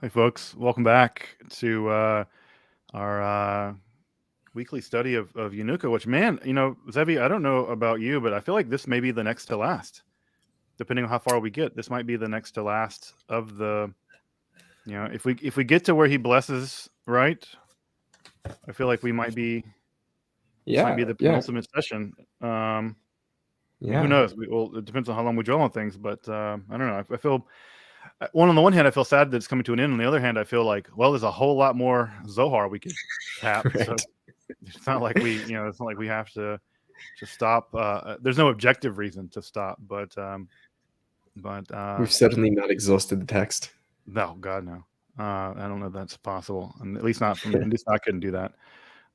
Hey, folks, welcome back to our weekly study of Yanuka, which, man, Zevi, I don't know about you, but I feel like this may be the next to last. Depending on how far we get, this might be the next to last of the, if we get to where he blesses, right? I feel like we might be, this might be Yeah, the yeah, penultimate session. Who yeah. knows? It depends on how long we dwell on things, but I don't know. I feel, on the one hand, I feel sad that it's coming to an end. On the other hand, I feel like, well, there's a whole lot more Zohar we could tap. So Right. it's not like it's not like we have to stop. There's no objective reason to stop, but We've certainly not exhausted the text. no, God, no. I don't know if that's possible, and at least not from. At least I couldn't do that.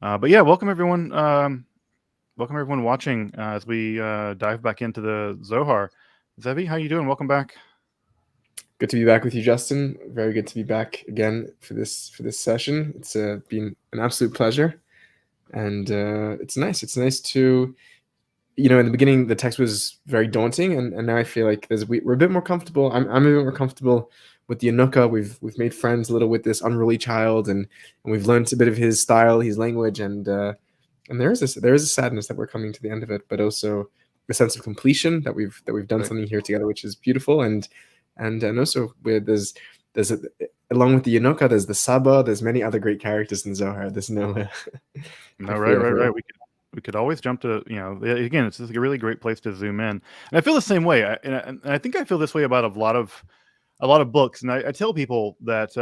But yeah, welcome everyone. Welcome everyone watching as we dive back into the Zohar. Zevi, how you doing? Welcome back. Good to be back with you, Justin. Very good to be back again for this session. It's been an absolute pleasure, and it's nice. It's nice to, in the beginning the text was very daunting, and now I feel like we're a bit more comfortable. I'm a bit more comfortable with the Yanuka. We've made friends a little with this unruly child, and we've learned a bit of his style, his language, and there is a sadness that we're coming to the end of it, but also a sense of completion that we've done Right. something here together, which is beautiful. And also there's along with the Yanuka, there's the Saba, there's many other great characters in Zohar. There's no No, I right, feel right, for right. We could always jump to, again, it's just a really great place to zoom in, and I feel the same way. And I think I feel this way about a lot of books, and I tell people that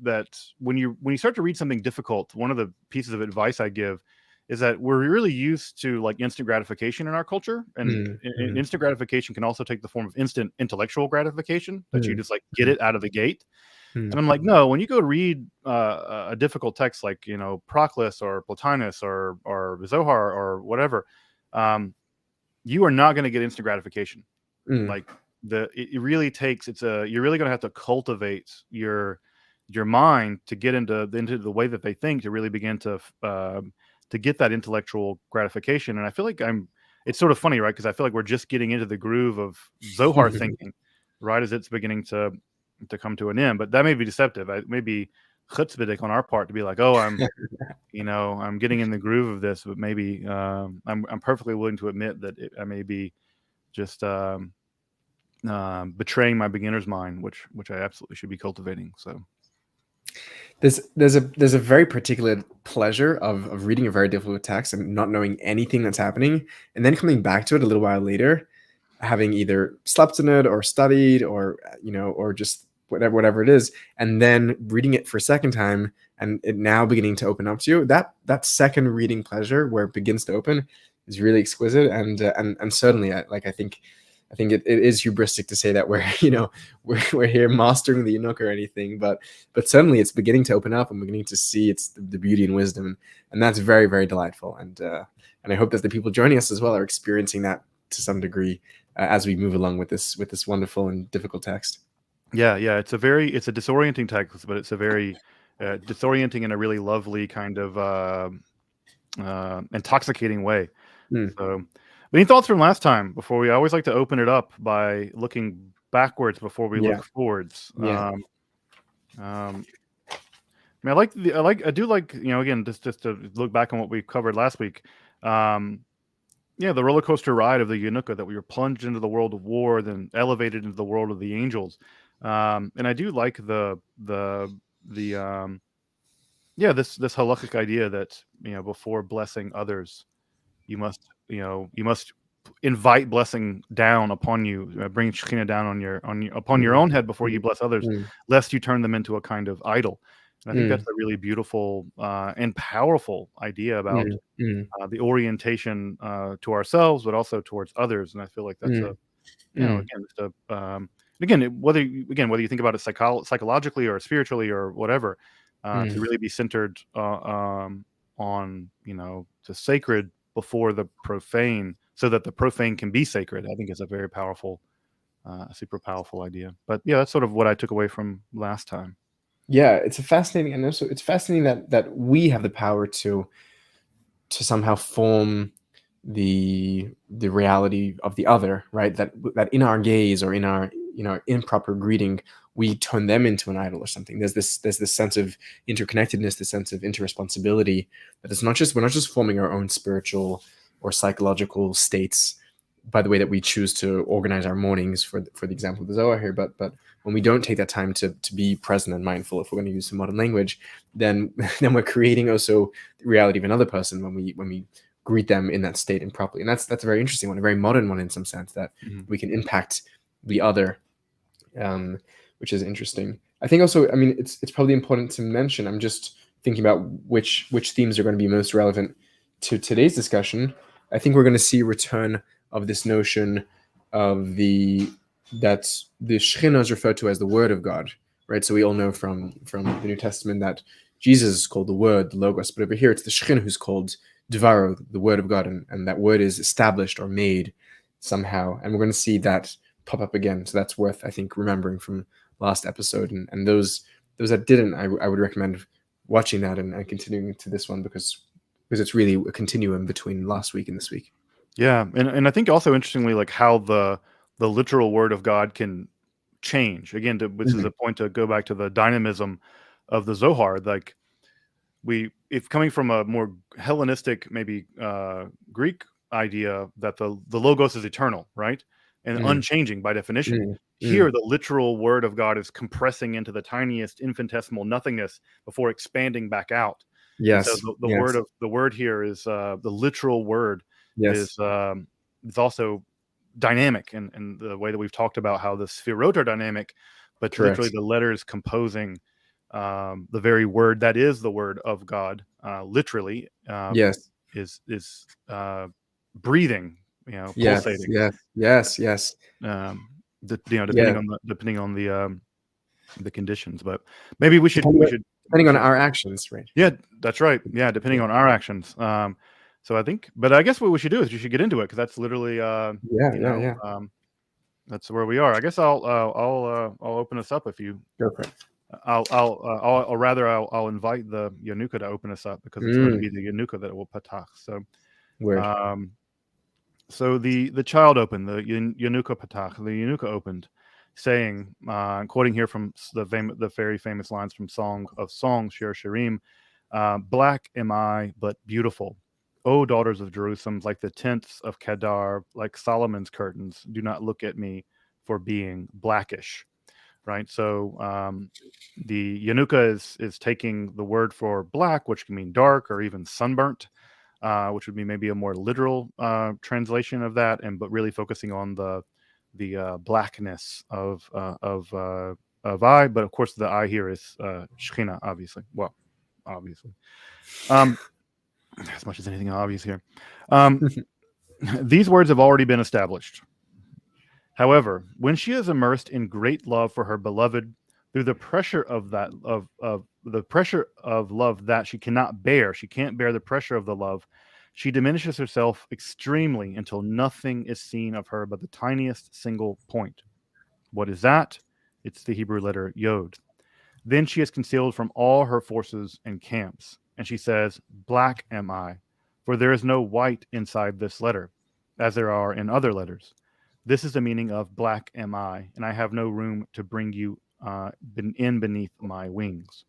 that when you start to read something difficult, one of the pieces of advice I give is that we're really used to like instant gratification in our culture, and mm, mm, instant gratification can also take the form of instant intellectual gratification, that you mm, just like get it out of the gate. mm, And I'm like, no, when you go read a difficult text like, Proclus or Plotinus or Zohar or whatever, um, you are not going to get instant gratification. mm, Like it really takes, you're really going to have to cultivate your mind to get into the way that they think, to really begin to get that intellectual gratification. And I feel like it's sort of funny, right? Because I feel like we're just getting into the groove of Zohar mm. thinking right as it's beginning to come to an end. But that may be deceptive. It may be chutzpahdik on our part to be like, oh, I'm getting in the groove of this, but maybe I'm perfectly willing to admit that I may be just betraying my beginner's mind, which I absolutely should be cultivating. So There's a very particular pleasure of reading a very difficult text and not knowing anything that's happening, and then coming back to it a little while later, having either slept in it or studied, or or just whatever it is, and then reading it for a second time, and it now beginning to open up to you. That second reading pleasure, where it begins to open, is really exquisite. And certainly, I think it is hubristic to say that we're we're here mastering the Yanuk or anything, but suddenly it's beginning to open up, and beginning to see it's the beauty and wisdom, and that's very, very delightful. And I hope that the people joining us as well are experiencing that to some degree, as we move along with this wonderful and difficult text. yeah, yeah, it's a disorienting text, but it's a very disorienting in a really lovely kind of intoxicating way. Mm, So, any thoughts from last time before we? I always like to open it up by looking backwards before we yeah, look forwards. yeah. Um, I mean, I do like, again, just to look back on what we covered last week. Um, yeah, the roller coaster ride of the Yanuka, that we were plunged into the world of war, then elevated into the world of the angels. And I do like the yeah, this halakhic idea that, before blessing others, you must invite blessing down upon you, bring Shekhinah down upon your Mm, own head before you mm, bless others, mm, lest you turn them into a kind of idol. And I think that's mm, a really beautiful and powerful idea about mm, mm, the orientation to ourselves, but also towards others. And I feel like that's mm, mm, again, just whether you think about it psychologically or spiritually or whatever, to mm, really be centered on the sacred before the profane, so that the profane can be sacred. I think is a very powerful, super powerful idea. But yeah, that's sort of what I took away from last time. yeah. It's a fascinating, and also it's fascinating that we have the power to somehow form the reality of the other, right? That in our gaze, or in our improper greeting, we turn them into an idol or something. There's this sense of interconnectedness, this sense of interresponsibility, that we're not just forming our own spiritual or psychological states by the way that we choose to organize our mornings, for the example of the Zohar here, but when we don't take that time to be present and mindful, if we're going to use some modern language, then we're creating also the reality of another person when we greet them in that state improperly. And that's a very interesting one, a very modern one in some sense, that we can impact the other, which is interesting. I think also, I mean, it's probably important to mention, I'm just thinking about which themes are going to be most relevant to today's discussion. I think we're going to see a return of this notion of that the Shekhinah is referred to as the Word of God, right? So we all know from the New Testament that Jesus is called the Word, the Logos, but over here it's the Shekhinah who's called Devaro, the Word of God, and that word is established or made somehow, and we're going to see that pop up again. So that's worth, I think, remembering from last episode, and those that didn't, I would recommend watching that and continuing to this one, because it's really a continuum between last week and this week. Yeah, and I think also interestingly, like how the literal word of God can change again. Which is a point to go back to the dynamism of the Zohar. Like if coming from a more Hellenistic, maybe Greek idea that the logos is eternal, right, and unchanging by definition. Here, the literal word of God is compressing into the tiniest infinitesimal nothingness before expanding back out. Yes. And so the word here is the literal word. Yes. Is also dynamic, and the way that we've talked about how the sefirot are dynamic, but Correct. literally the letters composing the very word that is the word of God, literally, yes, is breathing, pulsating. Yes. Depending on the conditions, but maybe we should depending on our actions, right? Yeah, that's right. Yeah, depending on our actions. So I think, but I guess what we should do is you should get into it, because that's literally, that's where we are. I guess I'll open us up if you. Go for it. I'll invite the Yanuka to open us up, because it's going to be the Yanuka that will patach. So, so the child opened, the Yanuka patach, the Yanuka opened, saying, quoting here from the very famous lines from Song of Songs, Shir Shirim, black am I, but beautiful. O daughters of Jerusalem, like the tents of Kedar, like Solomon's curtains, do not look at me for being blackish. Right. So the Yanuka is taking the word for black, which can mean dark or even sunburnt, which would be maybe a more literal translation of that, but really focusing on the blackness of I. But of course, the I here is Shekhinah, obviously. Well, obviously. As much as anything obvious here. These words have already been established. However, when she is immersed in great love for her beloved, through the pressure of the pressure of love that she cannot bear, she can't bear the pressure of the love, she diminishes herself extremely until nothing is seen of her but the tiniest single point. What is that? It's the Hebrew letter Yod. Then she is concealed from all her forces and camps, and she says, black am I, for there is no white inside this letter, as there are in other letters. This is the meaning of black am I, and I have no room to bring you in beneath my wings.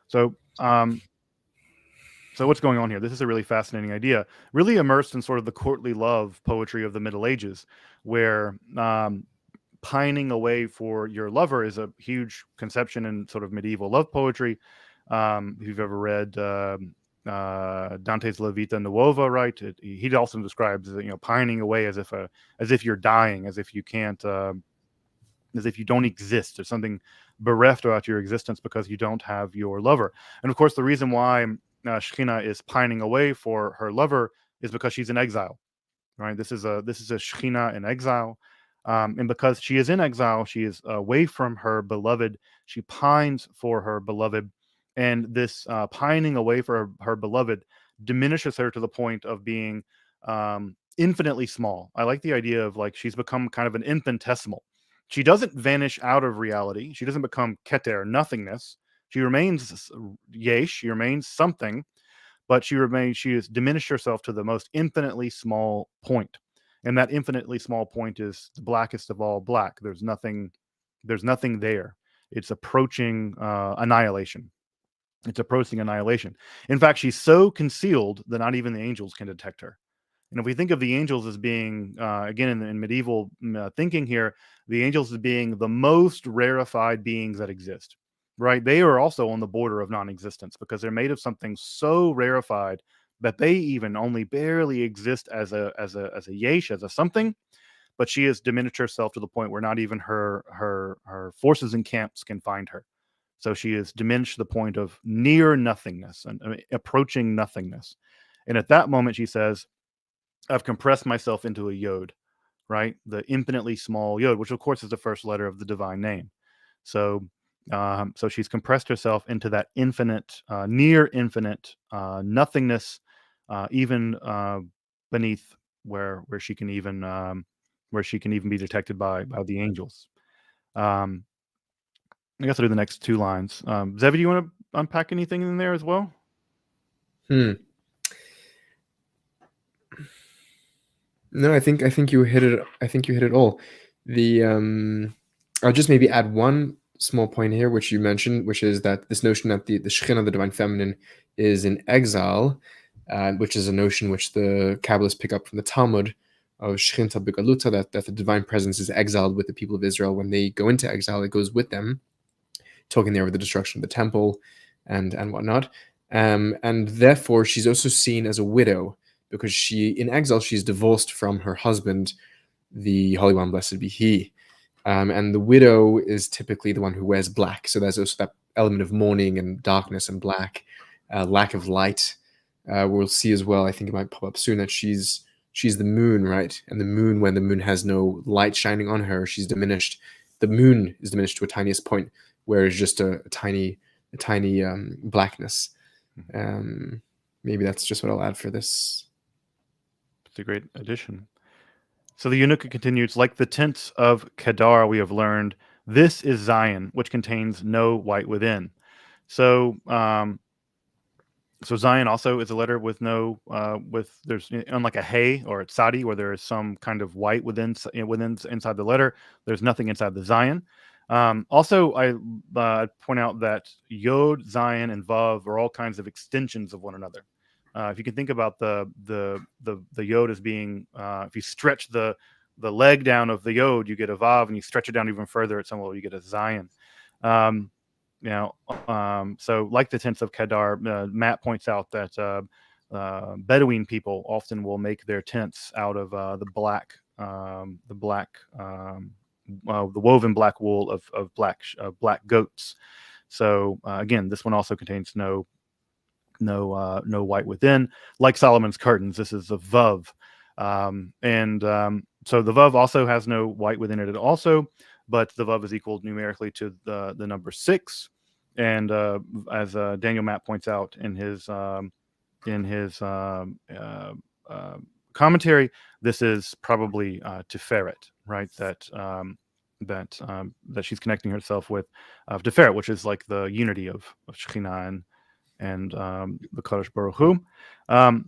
So what's going on here? This is a really fascinating idea, really immersed in sort of the courtly love poetry of the Middle Ages, where pining away for your lover is a huge conception in sort of medieval love poetry. If you've ever read Dante's La Vita Nuova, right? He also describes, pining away as if you're dying, as if you can't, as if you don't exist. There's something bereft about your existence because you don't have your lover. And of course, the reason why Shekhinah is pining away for her lover is because she's in exile, right? This is a Shekhinah in exile. And because she is in exile, she is away from her beloved. She pines for her beloved. And this pining away for her beloved diminishes her to the point of being infinitely small. I like the idea of like she's become kind of an infinitesimal. She doesn't vanish out of reality. She doesn't become keter, nothingness. She remains yesh. She remains something, but she has diminished herself to the most infinitely small point. And that infinitely small point is the blackest of all black. There's nothing there. It's approaching annihilation. It's approaching annihilation. In fact, she's so concealed that not even the angels can detect her. And if we think of the angels as being, again, in medieval thinking here, the angels as being the most rarefied beings that exist, right? They are also on the border of non-existence because they're made of something so rarefied that they even only barely exist as a yesh, as a something. But she has diminished herself to the point where not even her forces and camps can find her. So she is diminished to the point of near nothingness and approaching nothingness. And at that moment, she says, I've compressed myself into a yod, right? The infinitely small yod, which of course is the first letter of the divine name. So, so she's compressed herself into that infinite, near infinite nothingness, even beneath where she can even be detected by the angels. I guess I'll do the next two lines. Zevi, do you want to unpack anything in there as well? No, I think you hit it. I think you hit it all. The I'll just maybe add one small point here, which you mentioned, which is that this notion that the Shekhinah, the divine feminine, is in exile, which is a notion which the Kabbalists pick up from the Talmud of Shekhinta Begaluta, that the divine presence is exiled with the people of Israel when they go into exile. It goes with them, talking there with the destruction of the temple and whatnot. And therefore, she's also seen as a widow because in exile, she's divorced from her husband, the Holy One, blessed be He. And the widow is typically the one who wears black. So there's also that element of mourning and darkness and black, lack of light. We'll see as well, I think it might pop up soon, that she's the moon, right? And the moon, when the moon has no light shining on her, she's diminished. The moon is diminished to a tiniest point, where it's just a tiny blackness. Maybe that's just what I'll add for this. It's a great addition. So the Yanuka continues, like the tents of Kedar, we have learned, this is Zion, which contains no white within. So, so Zion also is a letter with no, there's, unlike a Hey or a Tzadi, where there is some kind of white within inside the letter, there's nothing inside the Zion. Also, I point out that Yod, Zion, and Vav are all kinds of extensions of one another. If you can think about the Yod as being, if you stretch the leg down of the Yod, you get a Vav, and you stretch it down even further at some level, you get a Zion. So like the tents of Kedar, Matt points out that Bedouin people often will make their tents out of the woven black wool of black goats. So again, this one also contains no white within. Like Solomon's curtains, this is a vav, so the vav also has no white within it also, but the vav is equal numerically to the number 6, and as Daniel Matt points out in his commentary, this is probably Tiferet, right? That she's connecting herself with Tiferet, which is like the unity of Shekhinah and the Kadosh Baruch Hu, the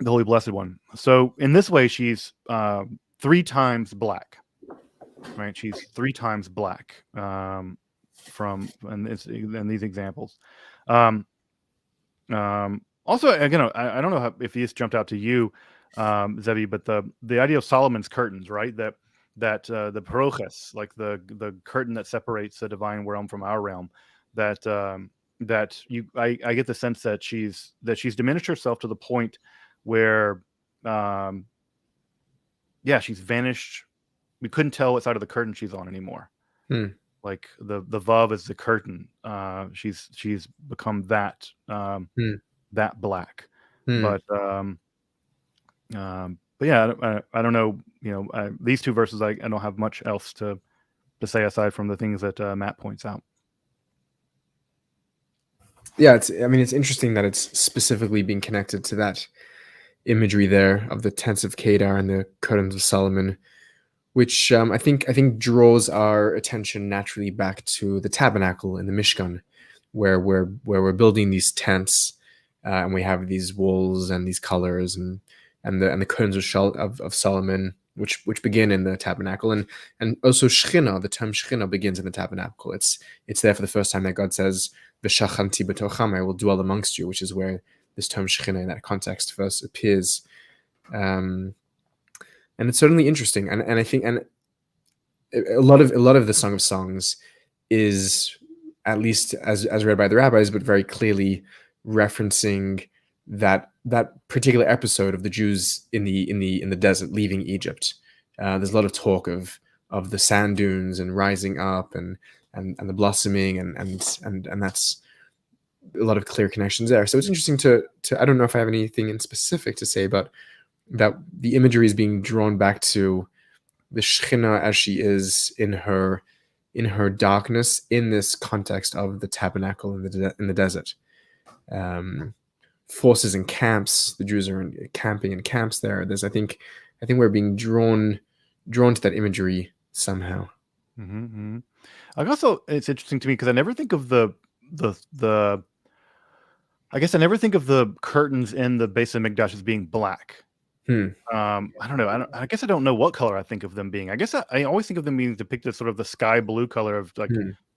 Holy Blessed One. So in this way, she's 3 times black, right? She's 3 times black in these examples. Also, again, I don't know if these jumped out to you, Zevi, but the idea of Solomon's curtains, right? That the paroches, like the curtain that separates the divine realm from our realm, that I get the sense that she's diminished herself to the point where, she's vanished. We couldn't tell what side of the curtain she's on anymore. Like the vav is the curtain. She's become that that black. But yeah, I don't know. These 2 verses, I don't have much else to say aside from the things that Matt points out. Yeah, it's interesting that it's specifically being connected to that imagery there of the tents of Kedar and the curtains of Solomon, which I think draws our attention naturally back to the tabernacle in the Mishkan, where we're building these tents, and we have these walls and these colors, and and the curtains of Solomon, which begin in the tabernacle, and also Shechina, the term Shechina begins in the tabernacle. It's there for the first time that God says, "V'shachanti b'tocham," I will dwell amongst you, which is where this term Shechina in that context first appears. And it's certainly interesting, and I think a lot of the Song of Songs is, at least as read by the rabbis, but very clearly referencing that particular episode of the Jews in the desert leaving Egypt. There's a lot of talk of the sand dunes and rising up and the blossoming and that's a lot of clear connections there. So it's interesting to I don't know if I have anything in specific to say, but that the imagery is being drawn back to the Shekhinah as she is in her darkness in this context of the tabernacle in the desert. Forces and camps. The Jews are camping in camps there. I think we're being drawn to that imagery somehow. Mm-hmm. Also, it's interesting to me because I never think of the I guess I never think of the curtains in the base of Mikdash as being black. I don't know. I guess I don't know what color I think of them being. I guess I always think of them being depicted sort of the sky blue color of like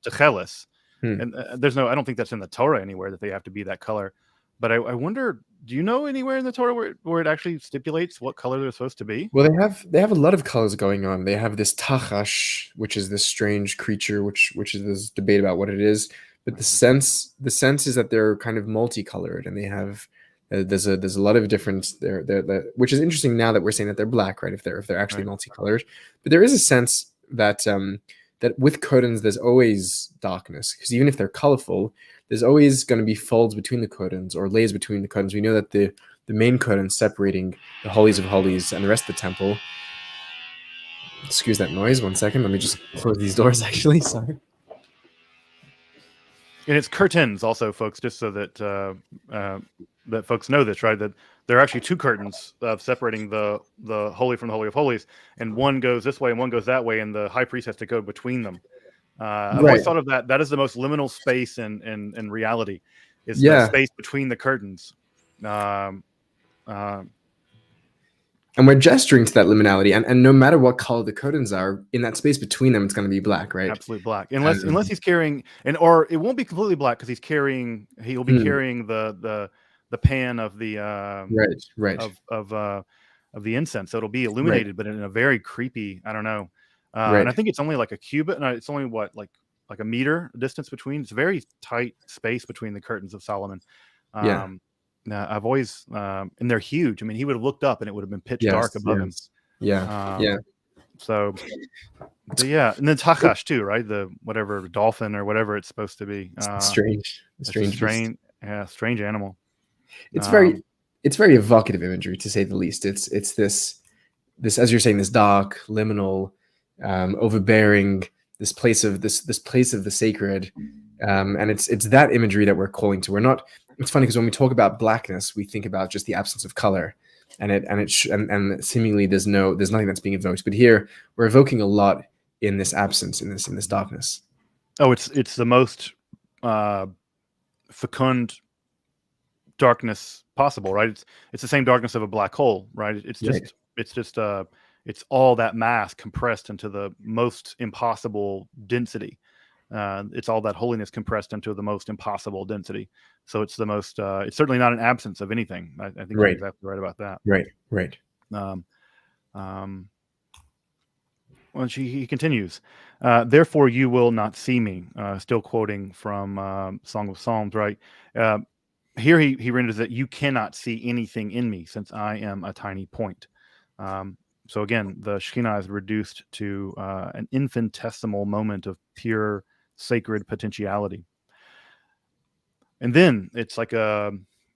Techeles. And I don't think that's in the Torah anywhere that they have to be that color. But I wonder, do you know anywhere in the Torah where it actually stipulates what color they're supposed to be? Well, they have a lot of colors going on. They have this tachash, which is this strange creature, which is this debate about what it is. But the sense is that they're kind of multicolored, and they have there's a lot of different there which is interesting now that we're saying that they're black, right? If they're actually multicolored, but there is a sense that that with curtains there's always darkness, because even if they're colorful, there's always going to be folds between the curtains or layers between the curtains. We know that the main curtain separating the holies of holies and the rest of the temple. Excuse that noise. 1 second. Let me just close these doors. Actually, sorry. And it's curtains also, folks, just so that that folks know this, right? That there are actually two curtains separating the holy from the holy of holies, and one goes this way and one goes that way, and the high priest has to go between them. I've always thought of that is the most liminal space in reality, is the space between the curtains. And we're gesturing to that liminality, and no matter what color the curtains are, in that space between them, it's going to be black, right? Absolute black, unless he's carrying, or it won't be completely black because he'll be carrying the pan of the of the incense, so it'll be illuminated, but in a very creepy, I don't know. And I think it's only like a cubit, and it's only like a meter distance between. It's a very tight space between the curtains of Solomon. Now I've always and they're huge. I mean, he would have looked up and it would have been pitch dark above him. So, and then Tachash too, right? The whatever dolphin or whatever it's supposed to be. Strange animal. It's very evocative imagery, to say the least. It's this as you're saying, this dark, liminal, overbearing, this place of the sacred, and it's that imagery that we're calling to. We're not. It's funny because when we talk about blackness, we think about just the absence of color, and seemingly there's nothing that's being evoked. But here we're evoking a lot in this absence, in this darkness. Oh, it's the most fecund darkness possible, right? It's the same darkness of a black hole, right? It's all that mass compressed into the most impossible density. It's all that holiness compressed into the most impossible density. So it's the most. It's certainly not an absence of anything. I think you're exactly right about that. Right. Well, he continues. Therefore, you will not see me. Still quoting from Song of Psalms, right? Here he renders that you cannot see anything in me, since I am a tiny point. So again, the Shekhinah is reduced to an infinitesimal moment of pure sacred potentiality. And then it's like I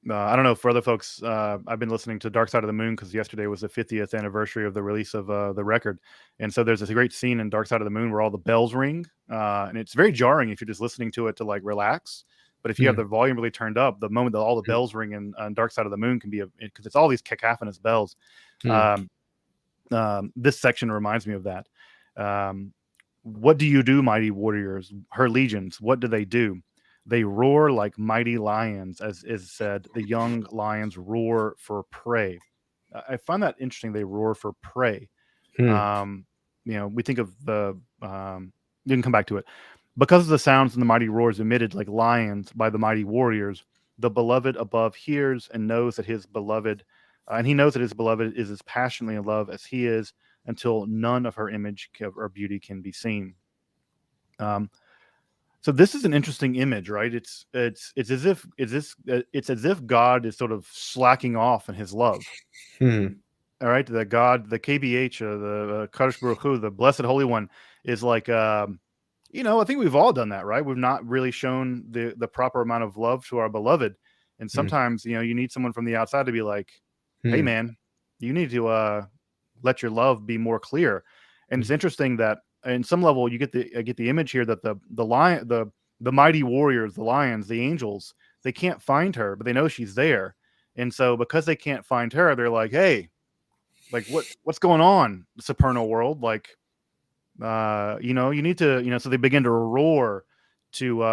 don't know, for other folks, I've been listening to Dark Side of the Moon because yesterday was the 50th anniversary of the release of the record. And so there's this great scene in Dark Side of the Moon where all the bells ring. And it's very jarring if you're just listening to it to like relax. But if you have the volume really turned up, the moment that all the bells ring in Dark Side of the Moon can be, because it's all these cacophonous bells. This section reminds me of that. What do you do, mighty warriors, her legions? What do? They roar like mighty lions, as is said. The young lions roar for prey. I find that interesting. They roar for prey. Hmm. Um, we think of the you can come back to it. Because of the sounds and the mighty roars emitted like lions by the mighty warriors, the beloved above hears and knows that his beloved, and he knows that his beloved is as passionately in love as he is, until none of her image or beauty can be seen. Um, so this is an interesting image, right? It's as if it's as if God is sort of slacking off in his love. Hmm. All right, the God, the KBH, the Kadosh Baruch Hu, the Blessed Holy One, is like, I think we've all done that, right? We've not really shown the proper amount of love to our beloved, and Hmm. sometimes you need someone from the outside to be like, "Hey, Hmm. man, you need to let your love be more clear." And it's interesting that, in some level, you get the image here that the lion, the mighty warriors, the lions, the angels, they can't find her, but they know she's there, and so because they can't find her, they're like, "Hey." Like what's going on, supernal world? Like, you need to, so they begin to roar to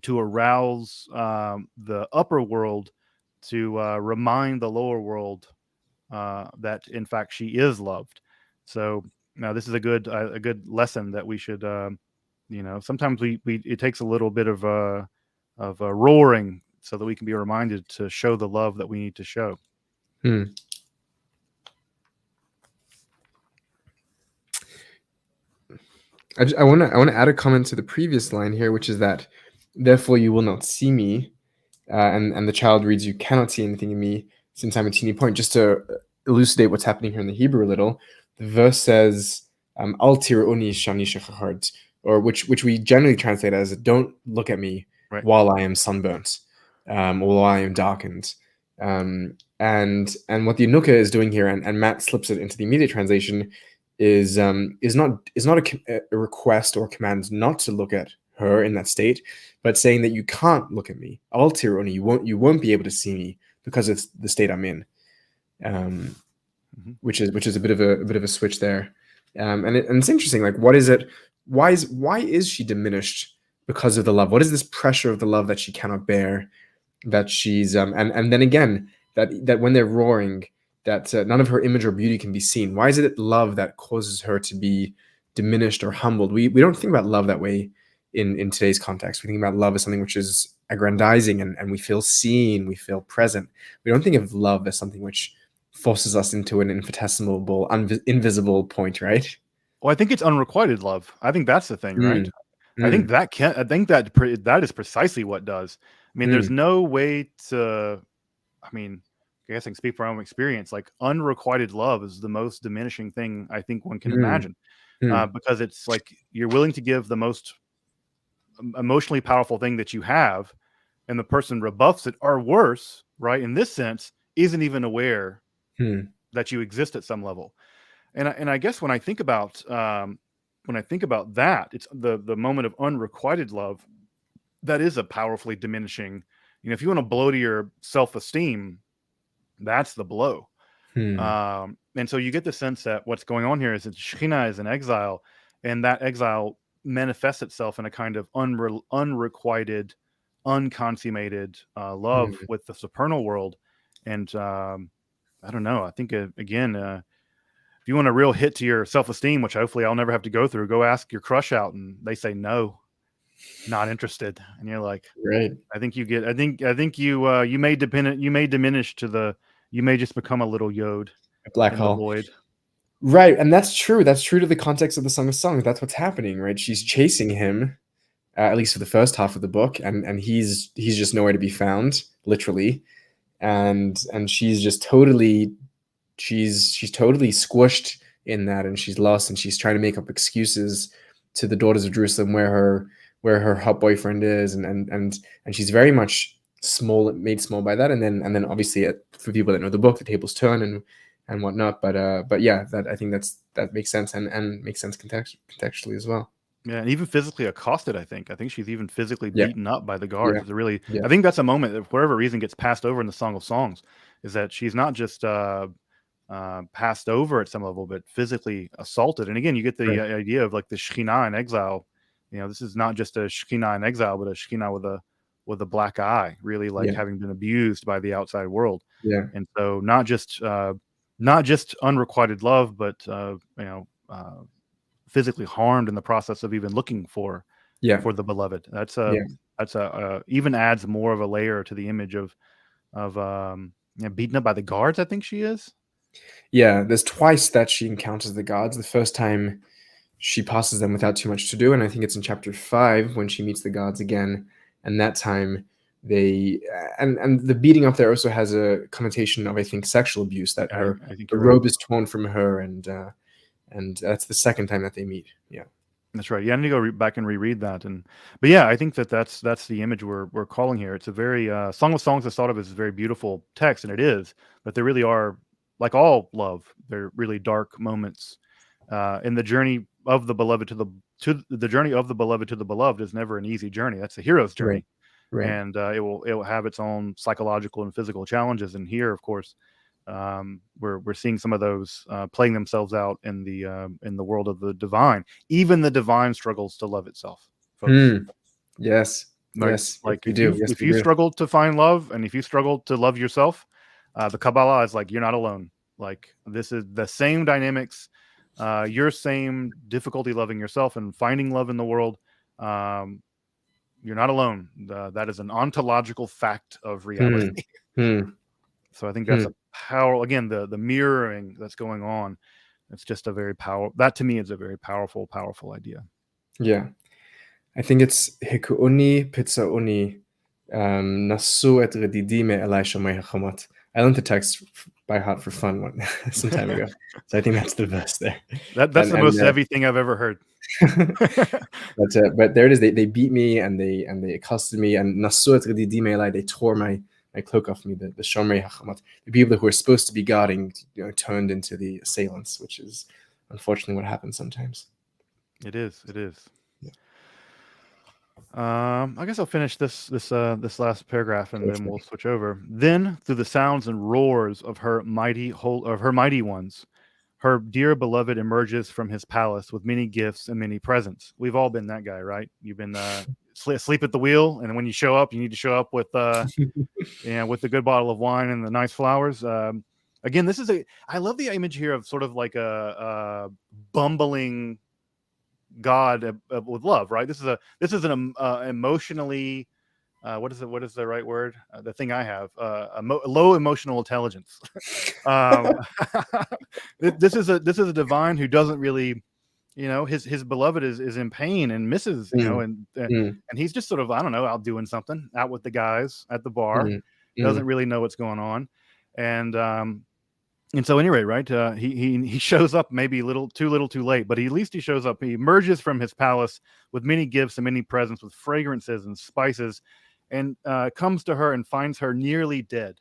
arouse the upper world, to remind the lower world that in fact she is loved. So now this is a good lesson that we should, sometimes we it takes a little bit of roaring so that we can be reminded to show the love that we need to show. Hmm. I want to add a comment to the previous line here, which is that, therefore you will not see me, and the child reads, "You cannot see anything in me, since I'm a teeny point." Just to elucidate what's happening here in the Hebrew a little, the verse says, "Al tir'uni shani shechachart," or which we generally translate as, "Don't look at me Right. while I am sunburnt, or while I am darkened." And what the Yanuka is doing here, and Matt slips it into the immediate translation, is not a request or command not to look at her in that state, but saying that you can't look at me. Al tir'uni, you won't be able to see me because of the state I'm in. Um, Mm-hmm. which is a bit of a switch there. And it's interesting. Like, what is it? Why is she diminished because of the love? What is this pressure of the love that she cannot bear? That she's and then again, that when they're roaring, that none of her image or beauty can be seen. Why is it love that causes her to be diminished or humbled? We don't think about love that way in today's context. We think about love as something which is aggrandizing, and we feel seen, we feel present. We don't think of love as something which forces us into an infinitesimal, invisible point, right? Well, I think it's unrequited love. I think that's the thing, right? Mm, I think mm, that can I think that is precisely what does. I mean, there's mm, no way to, I mean, I guess I can speak from my own experience. Like, unrequited love is the most diminishing thing I think one can mm, imagine, mm, because it's like you're willing to give the most emotionally powerful thing that you have, and the person rebuffs it, or worse, right? In this sense, isn't even aware mm, that you exist at some level. And I guess when I think about that, it's the moment of unrequited love that is a powerfully diminishing. If you want to blow to your self esteem, that's the blow. mm, And so you get the sense that what's going on here is that Shekhinah is in exile, and that exile manifests itself in a kind of unrequited, unconsummated love mm. with the supernal world. And I don't know. I think again. If you want a real hit to your self-esteem, which hopefully I'll never have to go through, go ask your crush out and they say no, not interested. And you're like, Right. I think you may diminish to the, you may just become a little yod A black in the hole. void. Right, and that's true. That's true to the context of the Song of Songs. That's what's happening, right? She's chasing him, at least for the first half of the book, and he's just nowhere to be found, literally. And she's just totally she's totally squished in that, and she's lost, and she's trying to make up excuses to the daughters of Jerusalem where her hot boyfriend is, and she's very much made small by that, and then obviously, for people that know the book, the tables turn and whatnot. But yeah, I think that makes sense, and makes sense contextually as well. Yeah, and even physically accosted. I think she's even physically Yeah, beaten up by the guards. yeah, It's a really, yeah. I think that's a moment that, for whatever reason, gets passed over in the Song of Songs, is that she's not just passed over at some level, but physically assaulted. And again, you get the Right. idea of like the Shekhinah in exile. This is not just a Shekhinah in exile, but a Shekhinah with a black eye, really like Yeah. having been abused by the outside world. Yeah. And so not just unrequited love, but physically harmed in the process of even looking for Yeah. the beloved. Yeah. Even adds more of a layer to the image of beaten up by the guards. I think she is. Yeah. There's twice that she encounters the gods. The first time she passes them without too much to do, and I think it's in chapter 5 when she meets the gods again. And that time they and the beating up there also has a connotation of, I think, sexual abuse, that her I think the you're right. robe is torn from her, and that's the second time that they meet. Yeah. That's right. Yeah, I need to go back and reread that. But yeah, I think that's the image we're calling here. It's a very Song of Songs is thought of as a very beautiful text, and it is. But there really are, like all love, they're really dark moments. In the journey of the beloved to the journey of the beloved to the beloved is never an easy journey. That's the hero's Right. journey, Right. and it will have its own psychological and physical challenges. And here, of course, we're seeing some of those playing themselves out in the world of the divine. Even the divine struggles to love itself, folks. Yes. Like Yes. Yes, like they if do. you Yes, if they you do. struggle to find love, and if you struggle to love yourself, the Kabbalah is like, you're not alone. Like, this is the same dynamics, your same difficulty loving yourself and finding love in the world. Um, you're not alone. That is an ontological fact of reality. Hmm. Hmm. So I think that's Hmm. a power. Again, the mirroring that's going on. It's just a very power. That to me is a very powerful idea. Yeah. I think it's Hikuuni Pizzauni Nasu et Redidime Elisha Mehachamat. I learned the text by heart for fun some time ago, so I think that's the verse there. That's And the most heavy thing I've ever heard. but there it is. They beat me, and they accosted me, and Nasu et Redidime Eli, they tore my cloak off me. The Shomrei Hachamat, the people who were supposed to be guarding, turned into the assailants, which is unfortunately what happens sometimes. It is. It is. Yeah. I guess I'll finish this last paragraph, and then we'll switch over. Then, through the sounds and roars of her mighty ones, her dear beloved emerges from his palace with many gifts and many presents. We've all been that guy, right? You've been asleep at the wheel, and when you show up, you need to show up with with the good bottle of wine and the nice flowers. Again, I love the image here of sort of like a bumbling God with love, right? This is an emotionally what is the right word? The thing I have, low emotional intelligence. um, this is a divine who doesn't really, his beloved is in pain and misses, and he's just sort of, I don't know, out doing something, out with the guys at the bar, doesn't really know what's going on, and so anyway, right, he shows up maybe too little too late, but at least he shows up. He emerges from his palace with many gifts and many presents, with fragrances and spices, and comes to her and finds her nearly dead.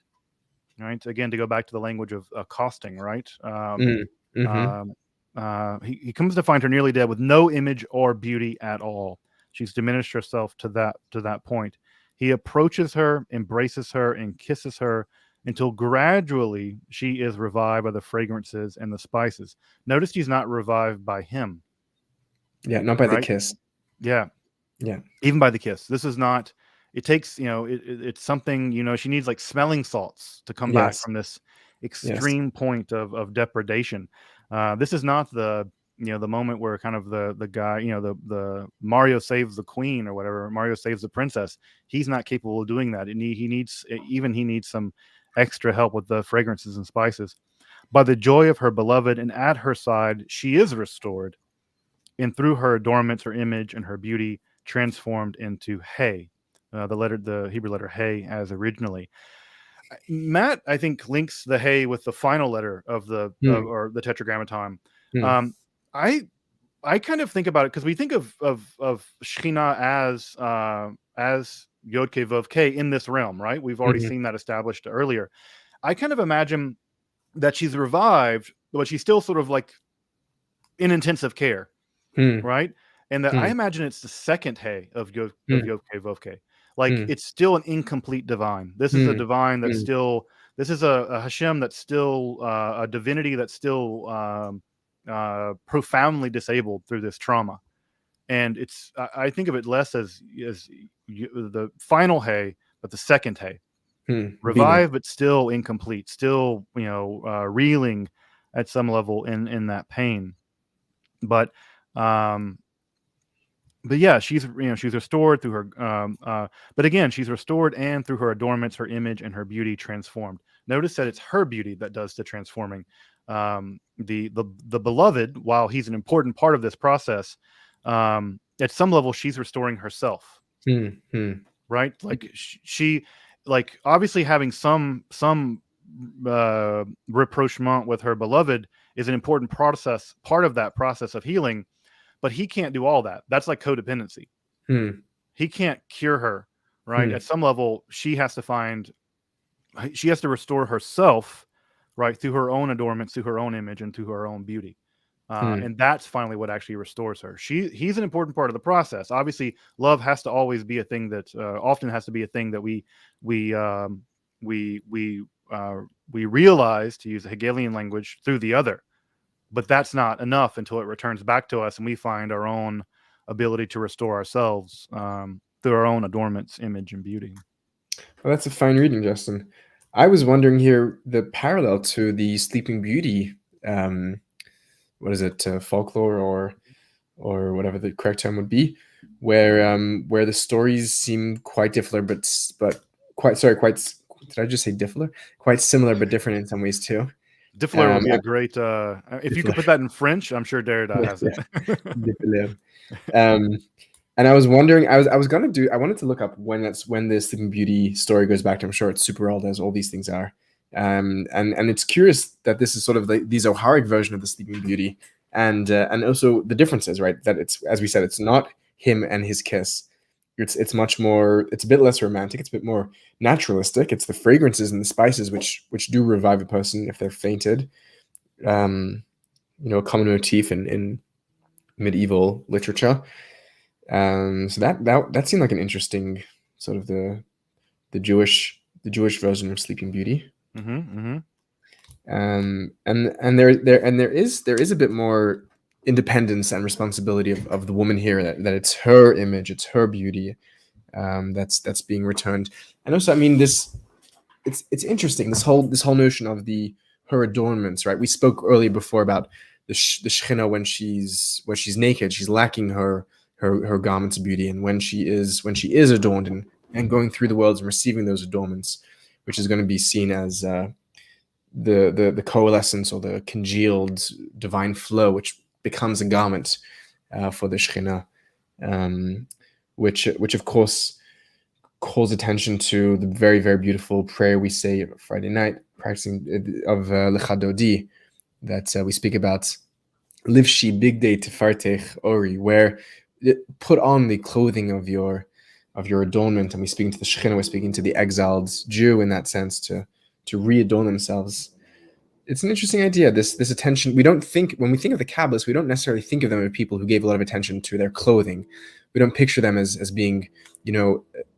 Right, again, to go back to the language of accosting, right? He comes to find her nearly dead, with no image or beauty at all. She's diminished herself to that point. He approaches her, embraces her, and kisses her until gradually she is revived by the fragrances and the spices. Notice she's not revived by him. Yeah, not by the right? kiss. Yeah. Yeah. Even by the kiss. This is not, it takes, it's something, she needs like smelling salts to come back Yes. from this Yes. extreme point of depredation. This is not the moment where kind of the guy, the Mario saves the queen or whatever, Mario saves the princess. He's not capable of doing that. And he needs some extra help with the fragrances and spices. By the joy of her beloved and at her side, she is restored, and through her adornments, her image and her beauty transformed into Hey, the Hebrew letter Hey as originally. Matt, I think, links the Hey with the final letter of or the Tetragrammaton. I kind of think about it because we think of Shekhinah as Yod Ke Vav Ke in this realm, right? We've already seen that established earlier. I kind of imagine that she's revived, but she's still sort of like in intensive care, right? And that I imagine it's the second Hey of Yod Ke Vav Ke. Like, it's still an incomplete divine. This is a divine that's still. This is a Hashem that's still a divinity that's still profoundly disabled through this trauma. and I think of it less as the final hay, but the second hay. Beating. Revived, but still incomplete, still reeling at some level in that pain. But um, but yeah, she's restored through her. But again, she's restored and through her adornments, her image, and her beauty transformed. Notice that it's her beauty that does the transforming. The beloved, while he's an important part of this process, at some level, she's restoring herself. Right, like she like obviously having some rapprochement with her beloved is an important part of that process of healing, but he can't do all that. That's like codependency. He can't cure her, right? At some level, she has to restore herself, right, through her own adornments, through her own image, and through her own beauty. And that's finally what actually restores her. He's an important part of the process. Obviously, love has to always be a thing that often has to be a thing that we realize, to use a Hegelian language, through the other. But that's not enough until it returns back to us and we find our own ability to restore ourselves through our own adornments, image, and beauty. Well, that's a fine reading, Justin. I was wondering here the parallel to the Sleeping Beauty. What is it, folklore or whatever the correct term would be, where the stories seem quite different, but quite sorry, quite. Did I just say different? Quite similar, but different in some ways too. Diffler would be a great. If you could put that in French, I'm sure Derrida has it. Diffler. And I was wondering, I wanted to look up when the Sleeping Beauty story goes back to. I'm sure it's super old, as all these things are. And it's curious that this is sort of the Zoharic version of the Sleeping Beauty, and also the differences, right? That it's, as we said, it's not him and his kiss. It's much more. It's a bit less romantic. It's a bit more naturalistic. It's the fragrances and the spices which do revive a person if they're fainted. A common motif in medieval literature. So that seemed like an interesting sort of the Jewish version of Sleeping Beauty. And there is a bit more independence and responsibility of the woman here, that it's her image, it's her beauty, that's being returned. And also, I mean, it's interesting, this whole notion of her adornments, right? We spoke earlier before about the Shekhinah when she's naked, she's lacking her garments of beauty, and when she is adorned and going through the world and receiving those adornments, which is going to be seen as the coalescence or the congealed divine flow, which becomes a garment for the Shekhinah, which of course calls attention to the very, very beautiful prayer we say Friday night, practicing of Lecha Dodi, that we speak about, Livshi big day tefartech ori, where put on the clothing of your adornment. And we're speaking to the Shekhinah, we're speaking to the exiled Jew in that sense, to re-adorn themselves. It's an interesting idea, this attention. We don't think, when we think of the Kabbalists, we don't necessarily think of them as people who gave a lot of attention to their clothing. We don't picture them as being,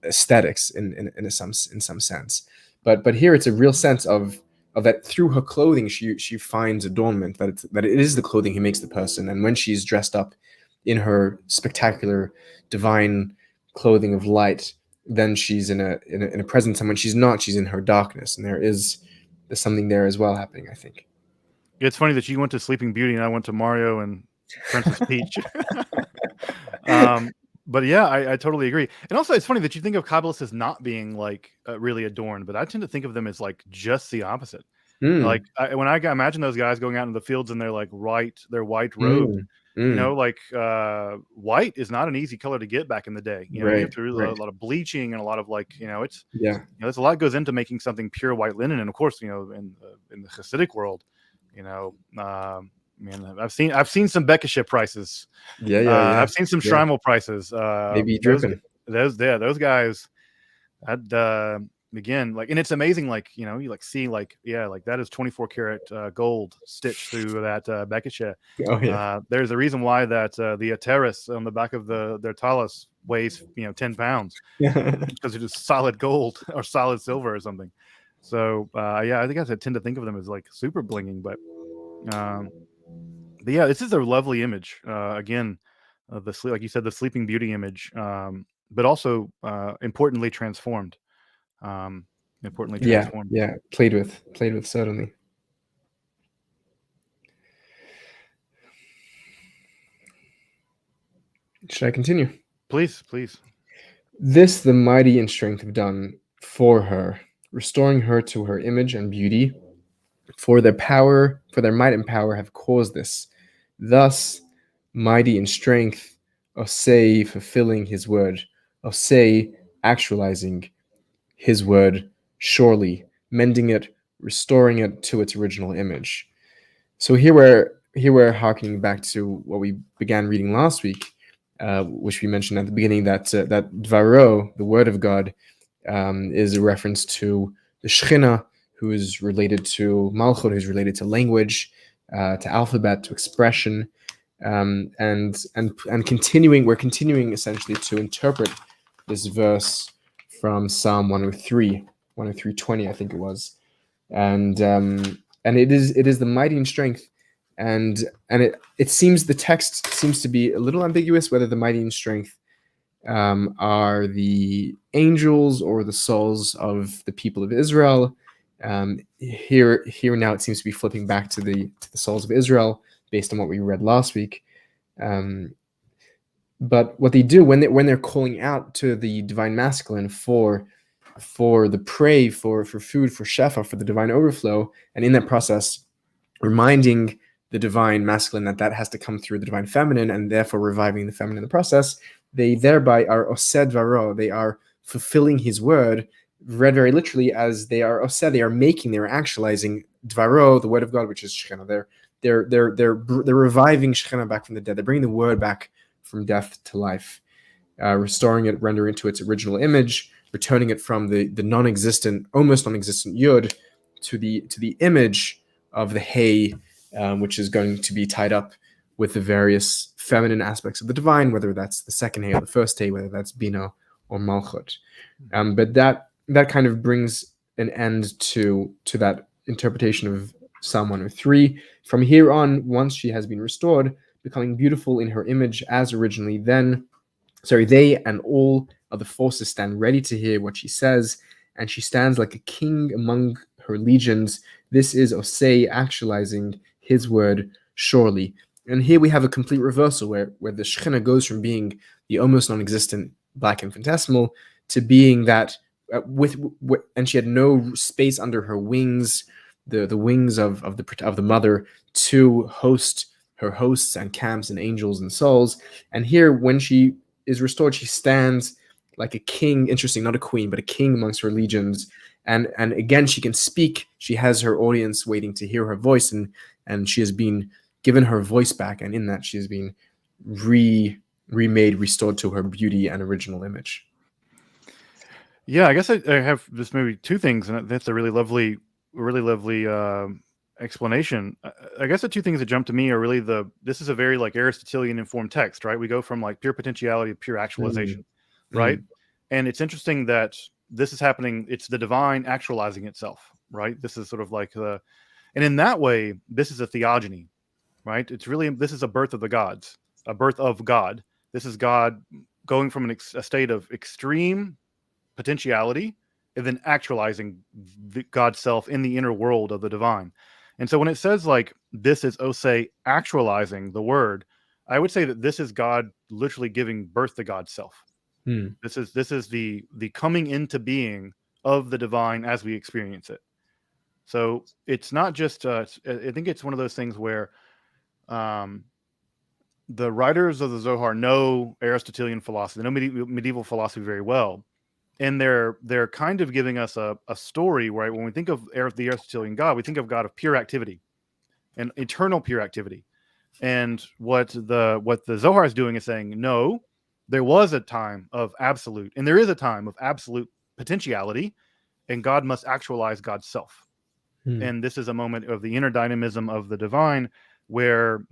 aesthetics in some sense. But here it's a real sense of that through her clothing she finds adornment, that it is the clothing who makes the person. And when she's dressed up in her spectacular divine clothing of light, then she's in a presence, and when she's not, she's in her darkness. And there's something there as well happening, I think. It's funny that you went to Sleeping Beauty and I went to Mario and Princess Peach. But yeah, I totally agree. And also, it's funny that you think of Kabbalists as not being like really adorned, but I tend to think of them as like just the opposite. Like when I imagine those guys going out in the fields and they're like they're white robed. White is not an easy color to get back in the day. You have to really a lot of bleaching and a lot of there's a lot goes into making something pure white linen. And of course, in the Hasidic world, I've seen some Bekishe prices. I've seen some Shrymel prices. Maybe dripping. Those guys had again, like, and it's amazing, like, you like see like that is 24 karat gold stitched through that Bekishe. There's a reason why that the Ateris on the back of their talus weighs 10 pounds because it is solid gold or solid silver or something. So I think I tend to think of them as like super blinging, but yeah, this is a lovely image. Again, the sleep, like you said, the Sleeping Beauty image, but also importantly transformed. Um, importantly Yeah, transformed. yeah, played with certainly. Should I continue? Please, please. This the mighty in strength have done for her, restoring her to her image and beauty. For their might and power have caused this. Thus, mighty in strength, Osei fulfilling his word, Osei actualizing his word surely, mending it, restoring it to its original image. So here we're harkening back to what we began reading last week, which we mentioned at the beginning, that Dvaro, the word of God, is a reference to the Shekhinah, who is related to Malchut, who's related to language, to alphabet, to expression, and continuing. We're continuing essentially to interpret this verse from Psalm 103, 103:20, I think it was, and it is the mighty in strength, and it seems the text seems to be a little ambiguous whether the mighty in strength are the angels or the souls of the people of Israel. Here now it seems to be flipping back to the souls of Israel based on what we read last week. Um, but what they do when they're calling out to the divine masculine for the prey, for food, for shefa, for the divine overflow, and in that process reminding the divine masculine that has to come through the divine feminine, and therefore reviving the feminine in the process, they thereby are osed varo, they are fulfilling his word, read very literally as they are osed, they are making, they are actualizing dvaro, the word of God, which is Shekhinah. They're reviving Shekhinah back from the dead. They're bringing the word back from death to life, restoring it, rendering it to its original image, returning it from the non-existent, almost non-existent yud to the image of the hay, which is going to be tied up with the various feminine aspects of the divine, whether that's the second hay or the first hay, whether that's bina or malchut. But that kind of brings an end to that interpretation of Psalm 103. From here on, once she has been restored, becoming beautiful in her image as originally, they and all of the forces stand ready to hear what she says, and she stands like a king among her legions. This is Osei actualizing his word surely. And here we have a complete reversal where the Shekhinah goes from being the almost non-existent black infinitesimal to being that and she had no space under her wings, the wings of the mother, to host her hosts and camps and angels and souls. And here, when she is restored, she stands like a king. Interesting, not a queen, but a king amongst her legions. And again, she can speak. She has her audience waiting to hear her voice, and she has been given her voice back, and in that she has been remade, restored to her beauty and original image. Yeah, I guess I have just maybe two things, and that's a really lovely explanation. I guess the two things that jump to me are really this is a very like Aristotelian informed text, right? We go from like pure potentiality to pure actualization, right? And it's interesting that this is happening. It's the divine actualizing itself, right? This is sort of like and in that way, this is a theogony, right? This is a birth of the gods, a birth of God. This is God going from a state of extreme potentiality and then actualizing God's self in the inner world of the divine. And so when it says like this is Osei actualizing the word, I would say that this is God literally giving birth to God's self. Hmm. This is the coming into being of the divine as we experience it. So it's not just I think it's one of those things where um, the writers of the Zohar know Aristotelian philosophy, they know medieval philosophy very well, and they're kind of giving us a story, right? When we think of the Aristotelian God, we think of God of pure activity and eternal pure activity. And what the Zohar is doing is saying, no, there was a time of absolute, and there is a time of absolute potentiality, and God must actualize God's self. And this is a moment of the inner dynamism of the divine, where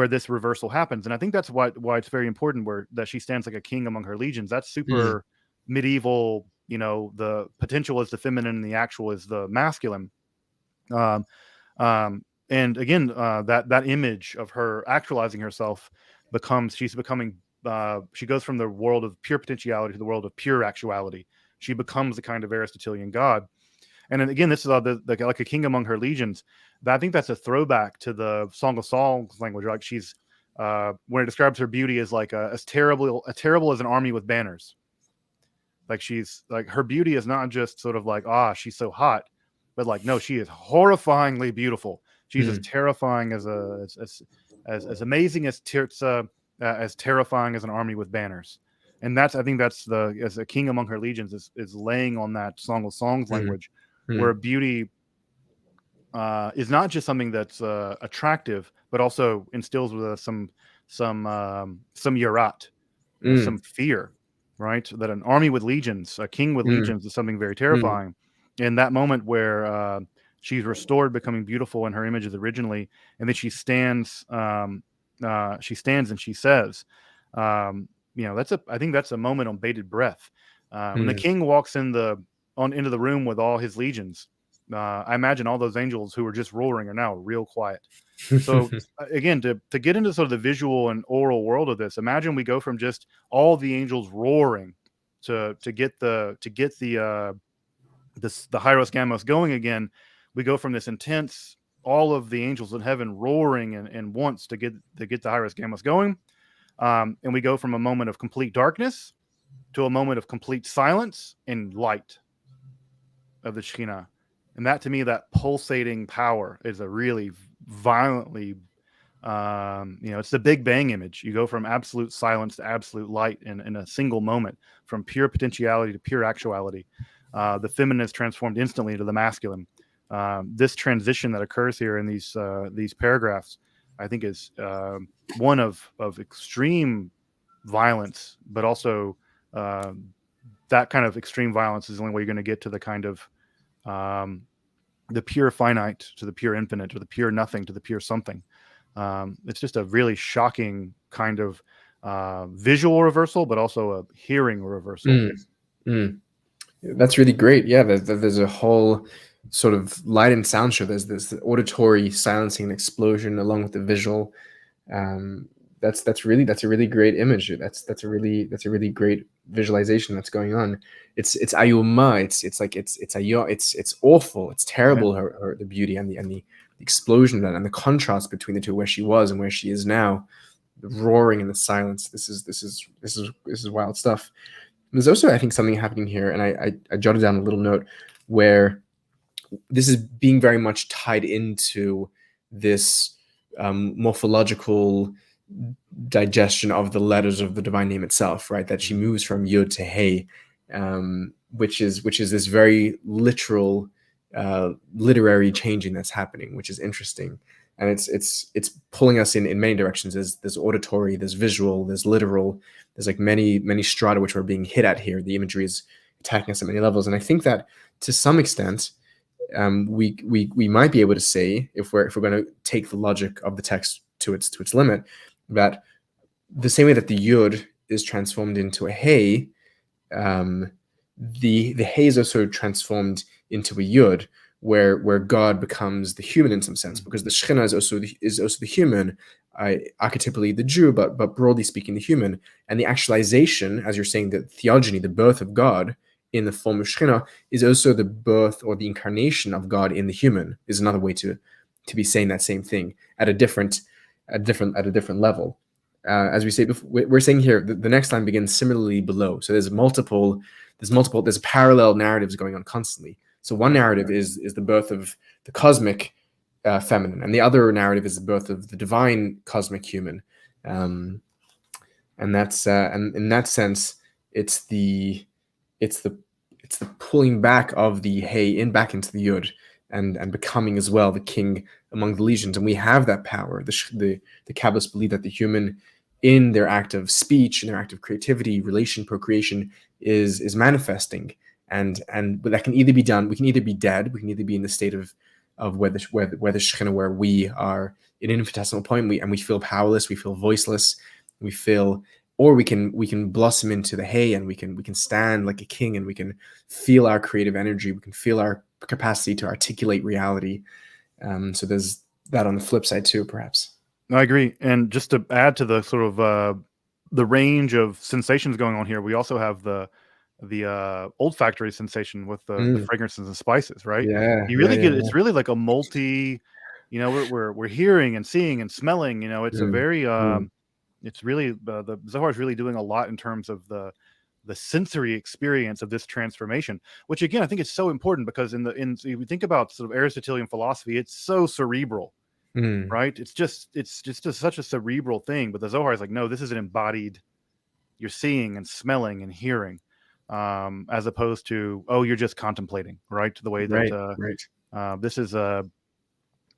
this reversal happens. And I think that's why it's very important that she stands like a king among her legions. That's super medieval. The potential is the feminine and the actual is the masculine. Um, and again, that image of her actualizing herself she's becoming, she goes from the world of pure potentiality to the world of pure actuality. She becomes the kind of Aristotelian God. And then again, this is like a king among her legions. I think that's a throwback to the Song of Songs language. Like she's, when it describes her beauty as like as terrible as an army with banners. Like she's like, her beauty is not just sort of like, she's so hot, but like, no, she is horrifyingly beautiful. She's as terrifying as amazing as terrifying as an army with banners. And I think that's as a king among her legions is laying on that Song of Songs language, where beauty is not just something that's attractive, but also instills with us some yarat, some fear, right? That an army with legions, a king with legions, is something very terrifying. In that moment where she's restored, becoming beautiful in her images originally, and then she stands and she says, I think that's a moment on bated breath. When the king walks into the room with all his legions, I imagine all those angels who were just roaring are now real quiet. So again, to get into sort of the visual and oral world of this, imagine we go from just all the angels roaring to get the Hyros Gamos going again. We go from this intense, all of the angels in heaven roaring and wants to get the Hyros Gamos going, and we go from a moment of complete darkness to a moment of complete silence and light of the Shekhinah. And that, to me, that pulsating power is a really violently, it's the Big Bang image. You go from absolute silence to absolute light in a single moment, from pure potentiality to pure actuality. The feminine is transformed instantly into the masculine. This transition that occurs here in these paragraphs, I think, is one of extreme violence, but also that kind of extreme violence is the only way you're going to get to the kind of the pure finite to the pure infinite, or the pure nothing to the pure something. It's just a really shocking kind of visual reversal, but also a hearing reversal. That's really great. Yeah, there's a whole sort of light and sound show. There's this auditory silencing and explosion along with the visual. That's a really great image. That's a really great visualization that's going on. It's ayuma. It's awful. It's terrible. Her the beauty and the explosion of that, and the contrast between the two, where she was and where she is now, the roaring and the silence. This is wild stuff. There's also, I think, something happening here, and I jotted down a little note where this is being very much tied into this morphological digestion of the letters of the divine name itself, right? That she moves from Yud to Hey, which is this very literal, literary changing that's happening, which is interesting. And it's pulling us in many directions. There's auditory, there's visual, there's literal. There's like many strata which are being hit at here. The imagery is attacking us at many levels, and I think that to some extent, we might be able to say, if we're going to take the logic of the text to its limit, that the same way that the Yud is transformed into a Hey, the Hey is also transformed into a Yud, where God becomes the human in some sense, because the Shekhinah is also the human, archetypally the Jew, but broadly speaking the human. And the actualization, as you're saying, the theogony, the birth of God in the form of Shekhinah, is also the birth or the incarnation of God in the human, is another way to be saying that same thing at a different level. As we say before, we're saying here the next line begins similarly below. So there's parallel narratives going on constantly. So one narrative is the birth of the cosmic feminine, and the other narrative is the birth of the divine cosmic human. And that's and in that sense, it's the pulling back of the Hey back into the Yud, and becoming as well the king among the legions. And we have that power. The Kabbalists believe that the human, in their act of speech, in their act of creativity, relation, procreation, is manifesting. And that can either be done. We can either be dead. We can either be in the state of where the Shekhinah, where we are in an infinitesimal point, we feel powerless, we feel voiceless, or we can blossom into the Hey, and we can stand like a king, and we can feel our creative energy. We can feel our capacity to articulate reality. So there's that on the flip side too, perhaps. I agree. And just to add to the sort of the range of sensations going on here, we also have the olfactory sensation with the Mm. fragrances and spices, right? Yeah, You yeah, really yeah, get yeah. it's really like a multi, we're hearing and seeing and smelling. It's a Mm, very mm, it's really the Zohar is really doing a lot in terms of the sensory experience of this transformation, which again I think is so important because if you think about sort of Aristotelian philosophy, it's so cerebral, mm. right? It's just such a cerebral thing, but the Zohar is like, no, this is an embodied. You're seeing and smelling and hearing, as opposed to, oh, you're just contemplating, right? The way that Right, right. this is an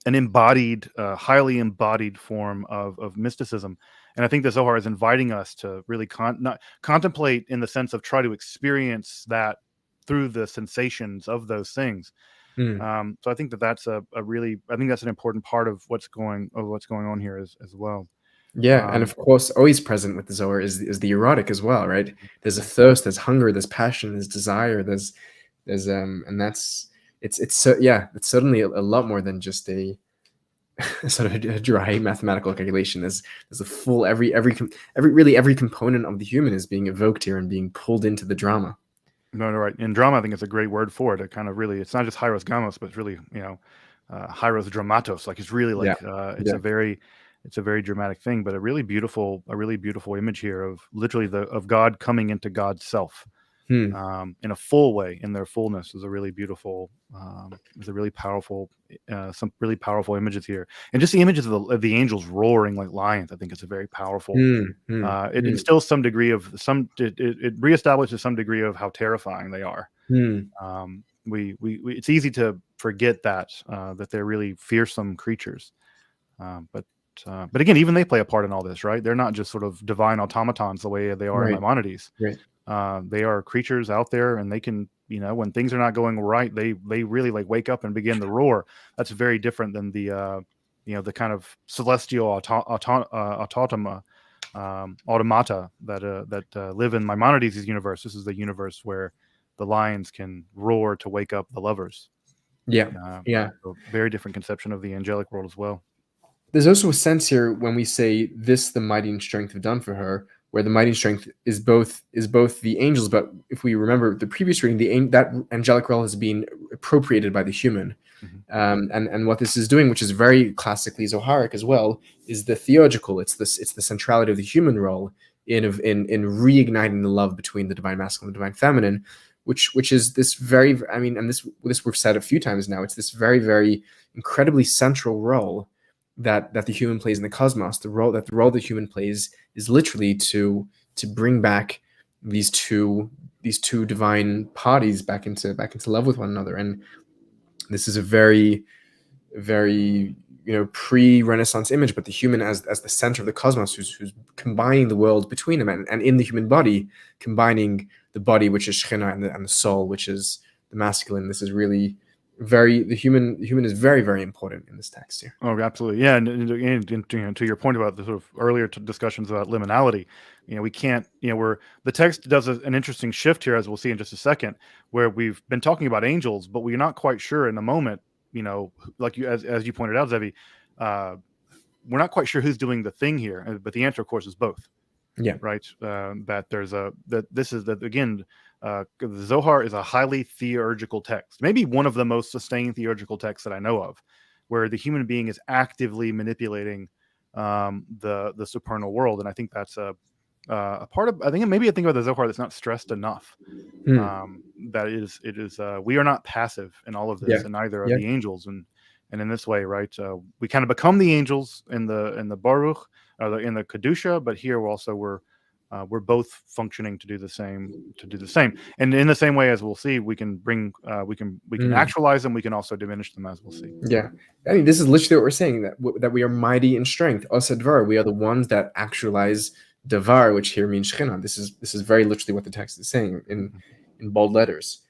embodied, highly embodied form of mysticism, and I think the Zohar is inviting us to really not contemplate in the sense of try to experience that through the sensations of those things. Mm. So I think that's a really, I think that's an important part of what's going on here as well. Yeah, and Um, of course, always present with the Zohar is the erotic as well, right? There's a thirst, there's hunger, there's passion, there's desire, there's and that's it's so yeah, it's certainly a lot more than just a sort of a dry mathematical calculation. There's a full every component of the human is being evoked here and being pulled into the drama. No, no, right. In drama, I think it's a great word for it. It kind of really, it's not just Hyros Gamos, but it's really, Hyros Dramatos. Like it's really Yeah, like, yeah. it's a very dramatic thing, but a really beautiful image here of literally of God coming into God's self, Hmm. in a full way, in their fullness is a really powerful, some really powerful images here. And just the images of the angels roaring like lions, I think it's a very powerful. Hmm. Hmm. It Hmm. instills some degree of it reestablishes some degree of how terrifying they are. Hmm. We it's easy to forget that they're really fearsome creatures. But again, even they play a part in all this, right? They're not just sort of divine automatons the way they are in Right. Maimonides. Right. They are creatures out there, and they can, when things are not going right, they really like wake up and begin to roar. That's very different than the kind of celestial automata that live in Maimonides' universe. This is the universe where the lions can roar to wake up the lovers. Yeah. Yeah. So very different conception of the angelic world as well. There's also a sense here when we say this the mighty and strength have done for her, where the mighty and strength is both the angels, but if we remember the previous reading, that angelic realm has been appropriated by the human. Mhm. And what this is doing, which is very classically Zoharic as well, is the theurgical. It's the centrality of the human role in reigniting the love between the divine masculine and the divine feminine, which is this very, I mean, and this we've said a few times now. It's this very, very incredibly central role that the human plays in the cosmos. The role the human plays is literally to bring back these two divine parties back into love with one another. And this is a very, very pre-Renaissance image, but the human as the center of the cosmos, who's combining the world between them, and in the human body, combining the body, which is Shekhinah, and the soul, which is the masculine. This is really the human is very, very important in this text here. Oh, absolutely. Yeah. And to your point about the sort of earlier discussions about liminality, we can't, the text does an interesting shift here, as we'll see in just a second, where we've been talking about angels, but we're not quite sure in the moment, like as you pointed out, Zevi, uh, we're not quite sure who's doing the thing here. But the answer, of course, is both. Yeah. Right? That again, the Zohar is a highly theurgical text, maybe one of the most sustained theurgical texts that I know of, where the human being is actively manipulating the supernal world, and I think that's a part of. I think about the Zohar that's not stressed enough. Hmm. That it is we are not passive in all of Yeah. this, and neither are Yeah. the angels, and in this way, right, we kind of become the angels in the Baruch, in the Kedusha, but here we're both functioning to do the same, and in the same way, as we'll see, we can bring we can Hmm. actualize them, we can also diminish them, as we'll see. Yeah. I mean, this is literally what we're saying, that we are mighty in strength. Us Dvar, we are the ones that actualize Davar, which here means Shekhinah. This is very literally what the text is saying Mhm. in bold letters.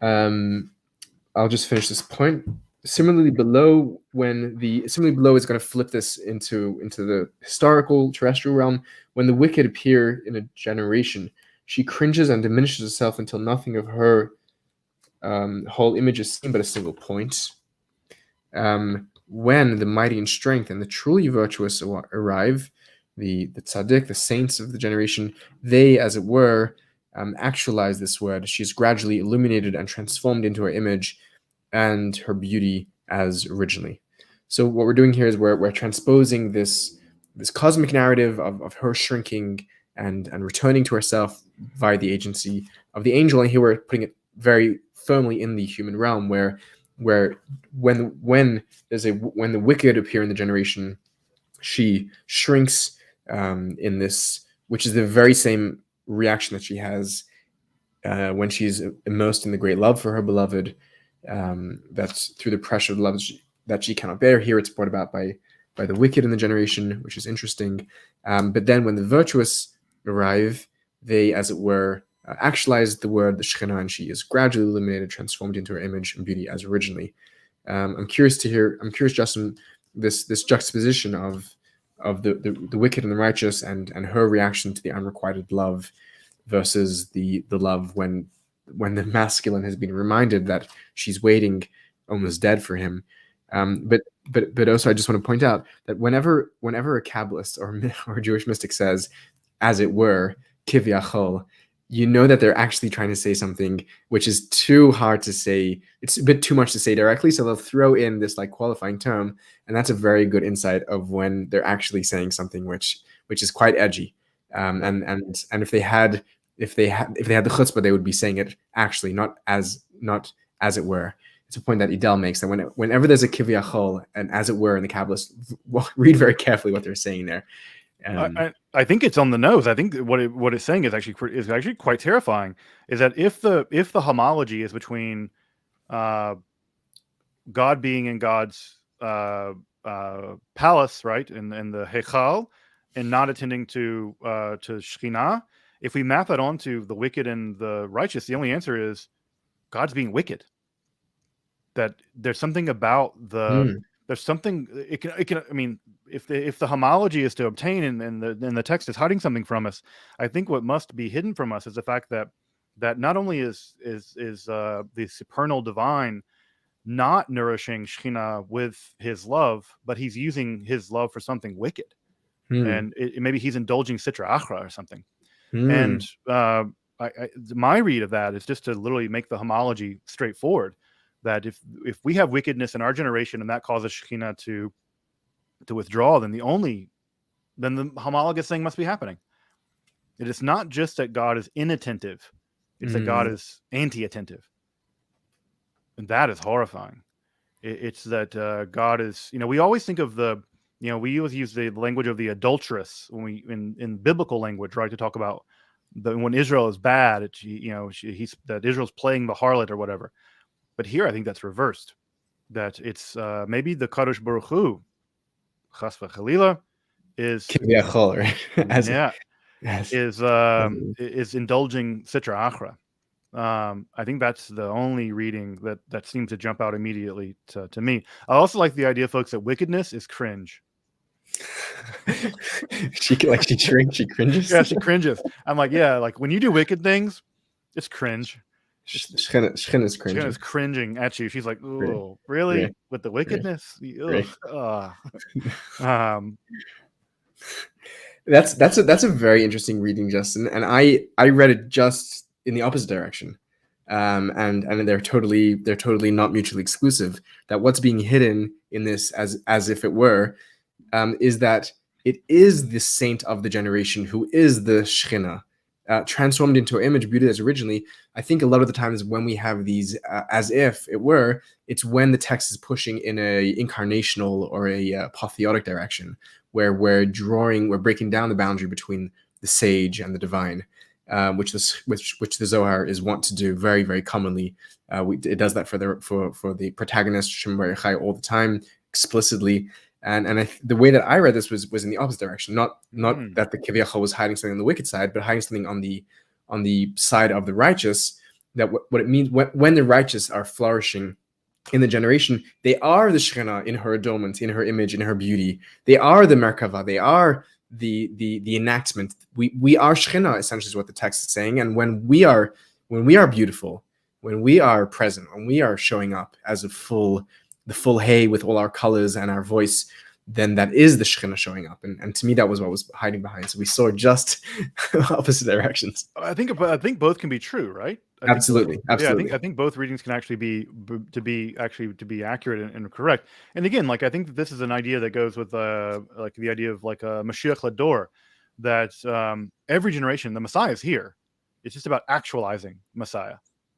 I'll just finish this point. Similarly below is going to flip this into the historical terrestrial realm. When the wicked appear in a generation, she cringes and diminishes herself until nothing of her whole image is seen but a single point. when the mighty in strength and the truly virtuous arrive, the tzaddik, the saints of the generation, they, as it were, actualize this word. She is gradually illuminated and transformed into her image and her beauty as originally. So what we're doing here is we're transposing this cosmic narrative of her shrinking and returning to herself via the agency of the angel, and here we're putting it very firmly in the human realm, where when the wicked appear in the generation, she shrinks in this, which is the very same reaction that she has when she's immersed in the great love for her beloved. That's through the pressure of love that she cannot bear. Here it's brought about by the wicked in the generation, which is interesting. But then when the virtuous arrive, they, as it were, actualize the word, the Shekhinah, and she is gradually illuminated, transformed into her image and beauty as originally. I'm curious, Justin, this juxtaposition of the wicked and the righteous, and her reaction to the unrequited love versus the love when the masculine has been reminded that she's waiting almost dead for him. But also I just want to point out that whenever a Kabbalist or a Jewish mystic says, as it were, kivyachol, you know that they're actually trying to say something which is too hard to say. It's a bit too much to say directly, so they'll throw in this like qualifying term, and that's a very good insight of when they're actually saying something which is quite edgy. And if they had the chutzpah, they would be saying it actually, not as it were. It's a point that Idel makes, that whenever there's a kivyachol and as it were in the Kabbalists, read very carefully what they're saying there. I think it's on the nose. I think what it's saying is actually quite terrifying. Is that if the homology is between God being in God's palace, right, in the Heichal, and not attending to Shekhinah, if we map that onto the wicked and the righteous, the only answer is God's being wicked. That there's something about there's something it can. I mean, if the homology is to obtain and the text is hiding something from us, I think what must be hidden from us is the fact that not only is the supernal divine not nourishing Shekhinah with his love, but he's using his love for something wicked, and maybe he's indulging Sitra Achra or something. And my read of that is just to literally make the homology straightforward. That if we have wickedness in our generation and that causes Shekhinah to withdraw, then the homologous thing must be happening. It is not just that God is inattentive; it's that God is anti-attentive, and that is horrifying. It's that God is. We always think of we always use the language of the adulteress when we in biblical language, right, to talk about when Israel is bad. That Israel's playing the harlot or whatever. But here, I think that's reversed. That it's maybe the Kadosh Baruch Hu, Chas v'Chalila, is kivyachol, right? Is indulging Sitra Achra. I think that's the only reading that seems to jump out immediately to me. I also like the idea, folks, that wickedness is cringe. She cringes. Yeah, she cringes. I'm like, yeah, like when you do wicked things, it's cringe. Shekhinah is cringing. Shekhinah is cringing at you. She's like, "Oh, really?" Right. With the wickedness. Right. That's a very interesting reading, Justin. And I read it just in the opposite direction. And they're totally not mutually exclusive. That what's being hidden in this, as if it were, is that it is the saint of the generation who is the Shekhinah. Transformed into her image, beauty as originally. I think a lot of the times when we have these as if it were, it's when the text is pushing in a incarnational or a apotheotic direction, where we're breaking down the boundary between the sage and the divine, which the Zohar is wont to do very, very commonly. It does that for the protagonist Shem Bar Yochai all the time, explicitly. And the way that I read this was in the opposite direction. Not that the kivyachol was hiding something on the wicked side, but hiding something on the side of the righteous. That what it means when the righteous are flourishing in the generation, they are the Shekhinah in her adornment, in her image, in her beauty. They are the Merkava. They are the enactment. We are Shekhinah, essentially, is what the text is saying. And when we are beautiful, when we are present, when we are showing up as the the full hay with all our colors and our voice, then that is the Shekhinah showing up. And to me, that was what was hiding behind. So we saw just opposite directions. I think both can be true, right? Absolutely. I think both readings can actually be accurate and correct. And again, like I think that this is an idea that goes with like the idea of like a Mashiach Lador, that every generation the Messiah is here. It's just about actualizing Messiah.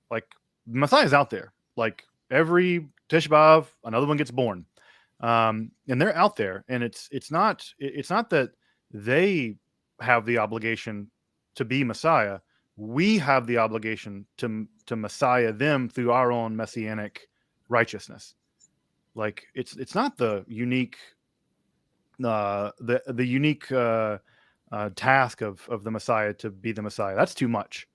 Like Messiah is out there. Like every Tish B'Av, another one gets born, and they're out there. And it's not that they have the obligation to be Messiah. We have the obligation to Messiah them through our own messianic righteousness. Like it's not the unique the unique task of the Messiah to be the Messiah. That's too much,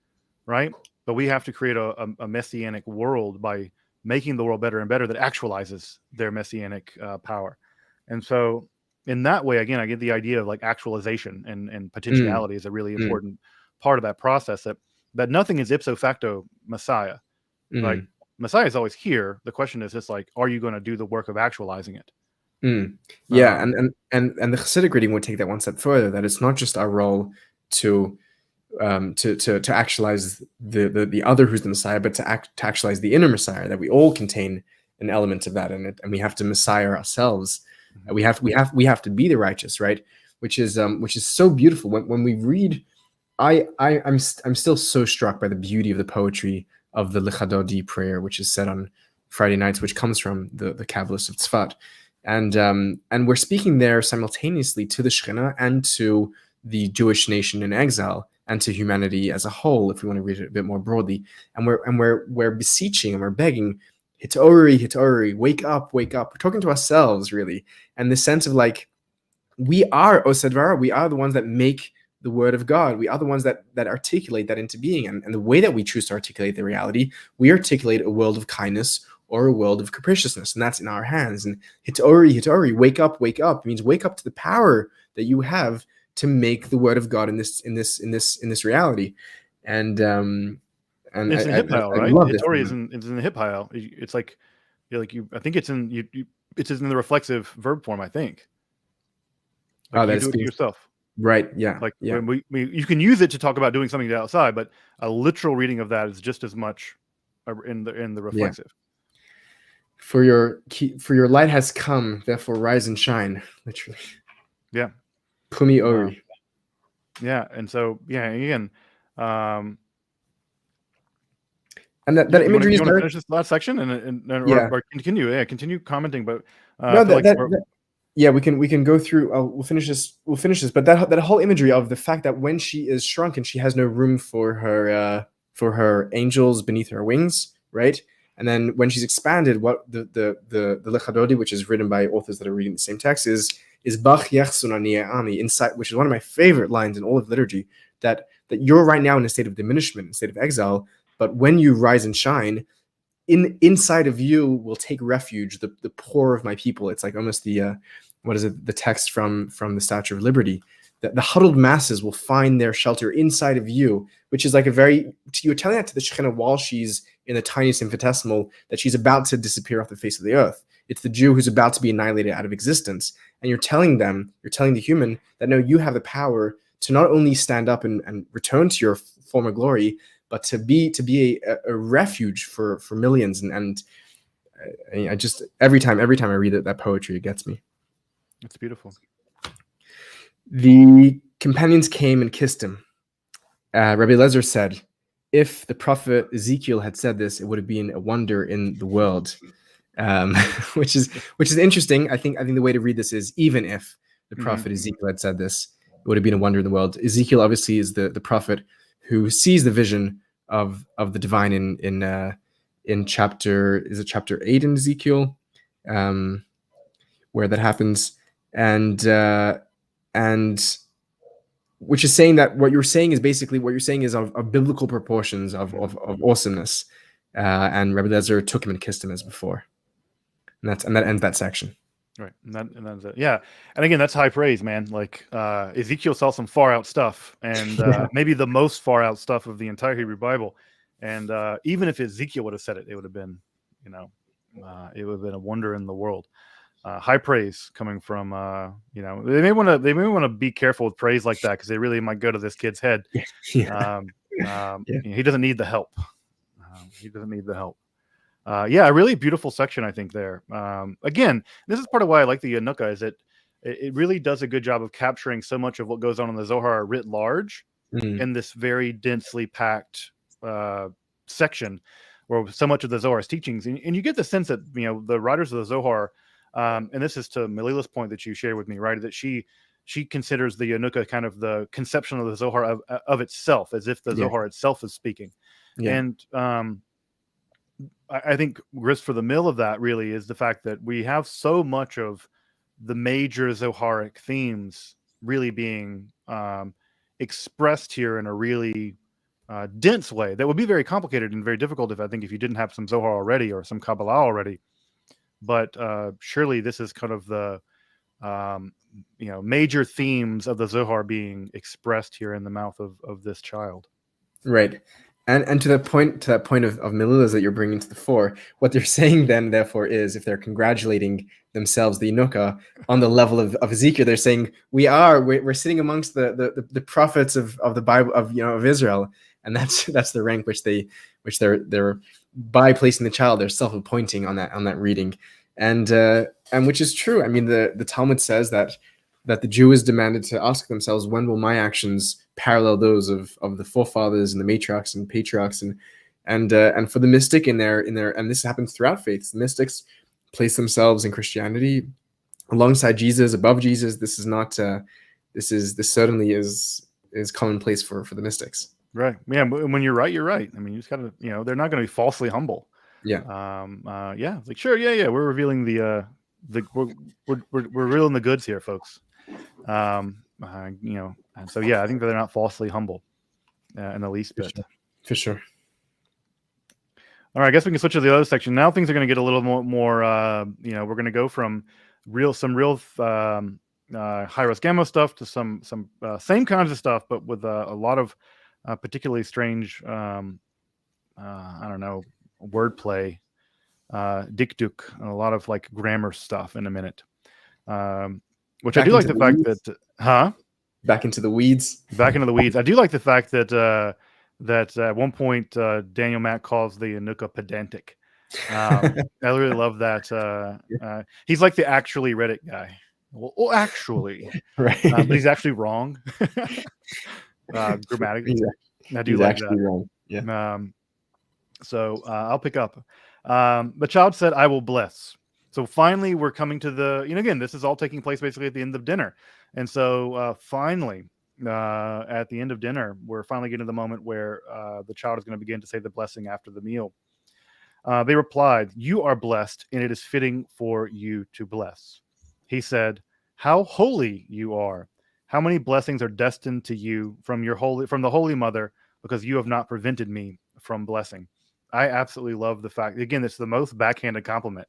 right? But we have to create a messianic world by making the world better and better that actualizes their messianic power. And so in that way, again, I get the idea of like actualization and potentiality is a really important part of that process, that nothing is ipso facto Messiah. Like Messiah is always here. The question is just like, are you going to do the work of actualizing it? Yeah, and the Hasidic reading would take that one step further, that it's not just our role to actualize the other who's the Messiah, but to actualize the inner Messiah, that we all contain an element of that in it, and we have to Messiah ourselves. We have to be the righteous, right? Which is so beautiful when we read. I'm still so struck by the beauty of the poetry of the Lichadodi prayer, which is said on Friday nights, which comes from the Kabbalists of Tzfat, and we're speaking there simultaneously to the Shekhinah and to the Jewish nation in exile and to humanity as a whole, if we want to read it a bit more broadly. And we're beseeching and we're begging, Hitori, Hitori, wake up, wake up. We're talking to ourselves, really, and the sense of like, we are Osedvara, we are the ones that make the word of God. We are the ones that articulate that into being. And the way that we choose to articulate the reality, we articulate a world of kindness or a world of capriciousness, and that's in our hands. And Hitori, Hitori, wake up, it means wake up to the power that you have to make the word of God in this reality. And it's in hip pile, right? Hitori is in the hip pile. It's like, I think it's in it's in the reflexive verb form, I think. Like you do it to yourself. Right. Yeah. Like when you can use it to talk about doing something outside, but a literal reading of that is just as much in the reflexive. Yeah. For your light has come, therefore rise and shine. Literally. Yeah. Pumi Ori. Yeah, and so again, and that imagery is. You want to finish this last section or continue commenting, but yeah, we can go through. We'll finish this. But that whole imagery of the fact that when she is shrunken, she has no room for her angels beneath her wings, right? And then when she's expanded, what the Lechadodi, which is written by authors that are reading the same text, is Bach Yechsun Ani Ami, inside, which is one of my favorite lines in all of liturgy. That you're right now in a state of diminishment, in a state of exile, but when you rise and shine, inside of you will take refuge the poor of my people. It's like almost the the text from the Statue of Liberty, that the huddled masses will find their shelter inside of you, which is like you're telling that to the Shekhinah while she's in the tiniest infinitesimal, that she's about to disappear off the face of the earth. It's the Jew who's about to be annihilated out of existence, and you're telling the human that no, you have the power to not only stand up and return to your former glory, but to be a refuge for millions. And I just every time I read that poetry, it gets me. It's beautiful. The companions came and kissed him. Rabbi Eliezer said, if the prophet Ezekiel had said this, it would have been a wonder in the world. Which is interesting. I think the way to read this is, even if the prophet Ezekiel had said this, it would have been a wonder in the world. Ezekiel obviously is the prophet who sees the vision of the divine in chapter 8 in Ezekiel, where that happens, and which is saying that what you're saying is of biblical proportions of awesomeness, and Rabbi Eliezer took him and kissed him as before, and that ends that section. Right, and that's it. Yeah, and again, that's high praise, man. Like Ezekiel saw some far out stuff, and maybe the most far out stuff of the entire Hebrew Bible. And even if Ezekiel would have said it, it would have been, It would have been a wonder in the world. High praise coming from they may want to be careful with praise like that, because they really might go to this kid's head. Yeah. Yeah. He doesn't need the help. He doesn't need the help. A really beautiful section, I think, there. Again, this is part of why I like the Yanuka, is it really does a good job of capturing so much of what goes on in the Zohar writ large in this very densely packed section, where so much of the Zohar's teachings, and you get the sense that the writers of the Zohar, and this is to Melila's point that you shared with me, right, that she considers the Yanuka kind of the conception of the Zohar of itself, as if the Zohar itself is speaking. And I think grist for the mill of that really is the fact that we have so much of the major Zoharic themes really being expressed here in a really dense way that would be very complicated and very difficult if you didn't have some Zohar already or some Kabbalah already. But surely this is kind of the major themes of the Zohar being expressed here in the mouth of this child. Right. And to that point of Melila's that you're bringing to the fore, what they're saying then, therefore, is if they're congratulating themselves, the Yanuka, on the level of Ezekiel, they're saying we're sitting amongst the prophets of the Bible of Israel, and that's the rank which they're by placing the child, they're self-appointing on that reading, and which is true. I mean, the Talmud says that the Jew is demanded to ask themselves, when will my actions parallel those of the forefathers and the matriarchs and patriarchs, and for the mystic in their and this happens throughout faiths, the mystics place themselves in Christianity alongside Jesus, above Jesus. This certainly is commonplace for the mystics. Right. Yeah. When you're right, you're right. I mean, you just gotta, they're not going to be falsely humble. Yeah. Like, sure. Yeah. We're revealing we're revealing the goods here, folks. And so I think that they're not falsely humble in the least bit. For sure. All right, I guess we can switch to the other section. Now things are going to get a little more we're going to go from some real high-risk ammo stuff to some same kinds of stuff, but with a lot of particularly strange, I don't know, wordplay, dikduk, and a lot of like grammar stuff in a minute. Which I do like the fact that, back into the weeds. Back into the weeds. I do like the fact that at one point Daniel Mack calls the Yanuka pedantic. I really love that. He's like the actually read it guy. Well, actually, right? But he's actually wrong. Grammatically, I do like that. Wrong. Yeah. So I'll pick up. The child said, "I will bless." So finally, we're coming to the, again, this is all taking place basically at the end of dinner. And so finally, at the end of dinner, we're finally getting to the moment where the child is going to begin to say the blessing after the meal. They replied, "You are blessed, and it is fitting for you to bless." He said, "How holy you are! How many blessings are destined to you from the Holy Mother, because you have not prevented me from blessing." I absolutely love the fact, again, it's the most backhanded compliment.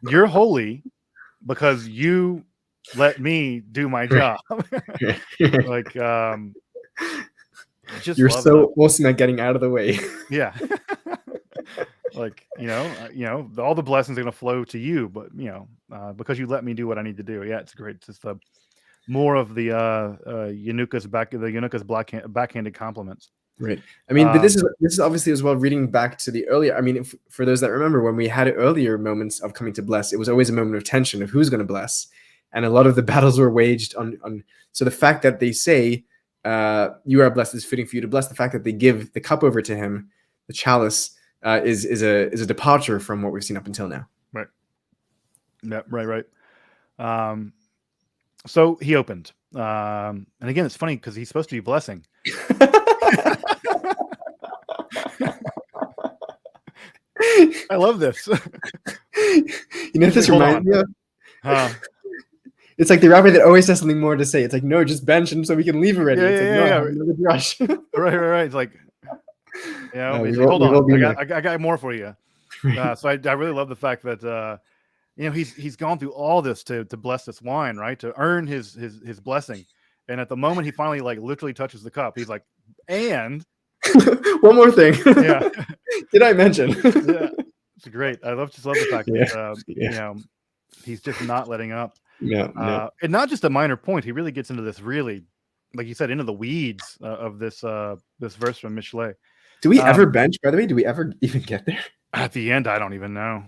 You're holy because you let me do my job. Like, you're so awesome at getting out of the way. Yeah. Like, all the blessings are going to flow to you, but because you let me do what I need to do. Yeah, it's great. It's just more of the Yanuka's backhanded compliments. Right. I mean, but this is obviously as well reading back to the earlier. I mean, for those that remember, when we had earlier moments of coming to bless, it was always a moment of tension of who's going to bless, and a lot of the battles were waged on. So the fact that they say, "You are blessed," is fitting for you to bless. The fact that they give the cup over to him, the chalice, is a departure from what we've seen up until now. Right. Yeah. Right. So he opened, and again, it's funny because he's supposed to be blessing. I love this. This reminds me of. It's like the rabbi that always has something more to say. It's like, no, just bench and so we can leave already. Another brush. Right. It's like, hold on, I got more for you. So I really love the fact that he's gone through all this to bless this wine, right? To earn his blessing. And at the moment he finally literally touches the cup, he's like, and one more thing. Yeah. Did I mention? Yeah. It's great. I just love the fact Yeah, that yeah, he's just not letting up. no, no. And not just a minor point. He really gets into this really, like you said, into the weeds of this verse from Mishlei. Do we ever Um, bench? By the way, do we ever even get there? at the end, I don't even know.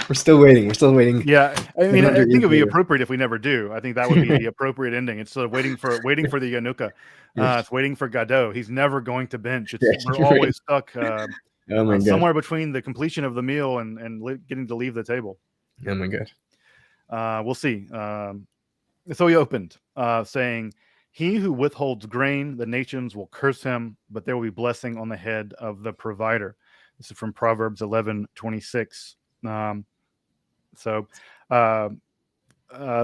We're still waiting. We're still waiting. Yeah, I mean, I 100 think years it'd be later. appropriate if we never do. I think that would be the appropriate ending. It's sort of waiting for the Yanuka. Yes. It's waiting for Godot. He's never going to bench. Yeah, We're you're right. always stuck Oh my god. somewhere between the completion of the meal and getting to leave the table. Oh my god. We'll see. So he opened, saying, "He who withholds grain, the nations will curse him, but there will be blessing on the head of the provider." This is from Proverbs 11:26. So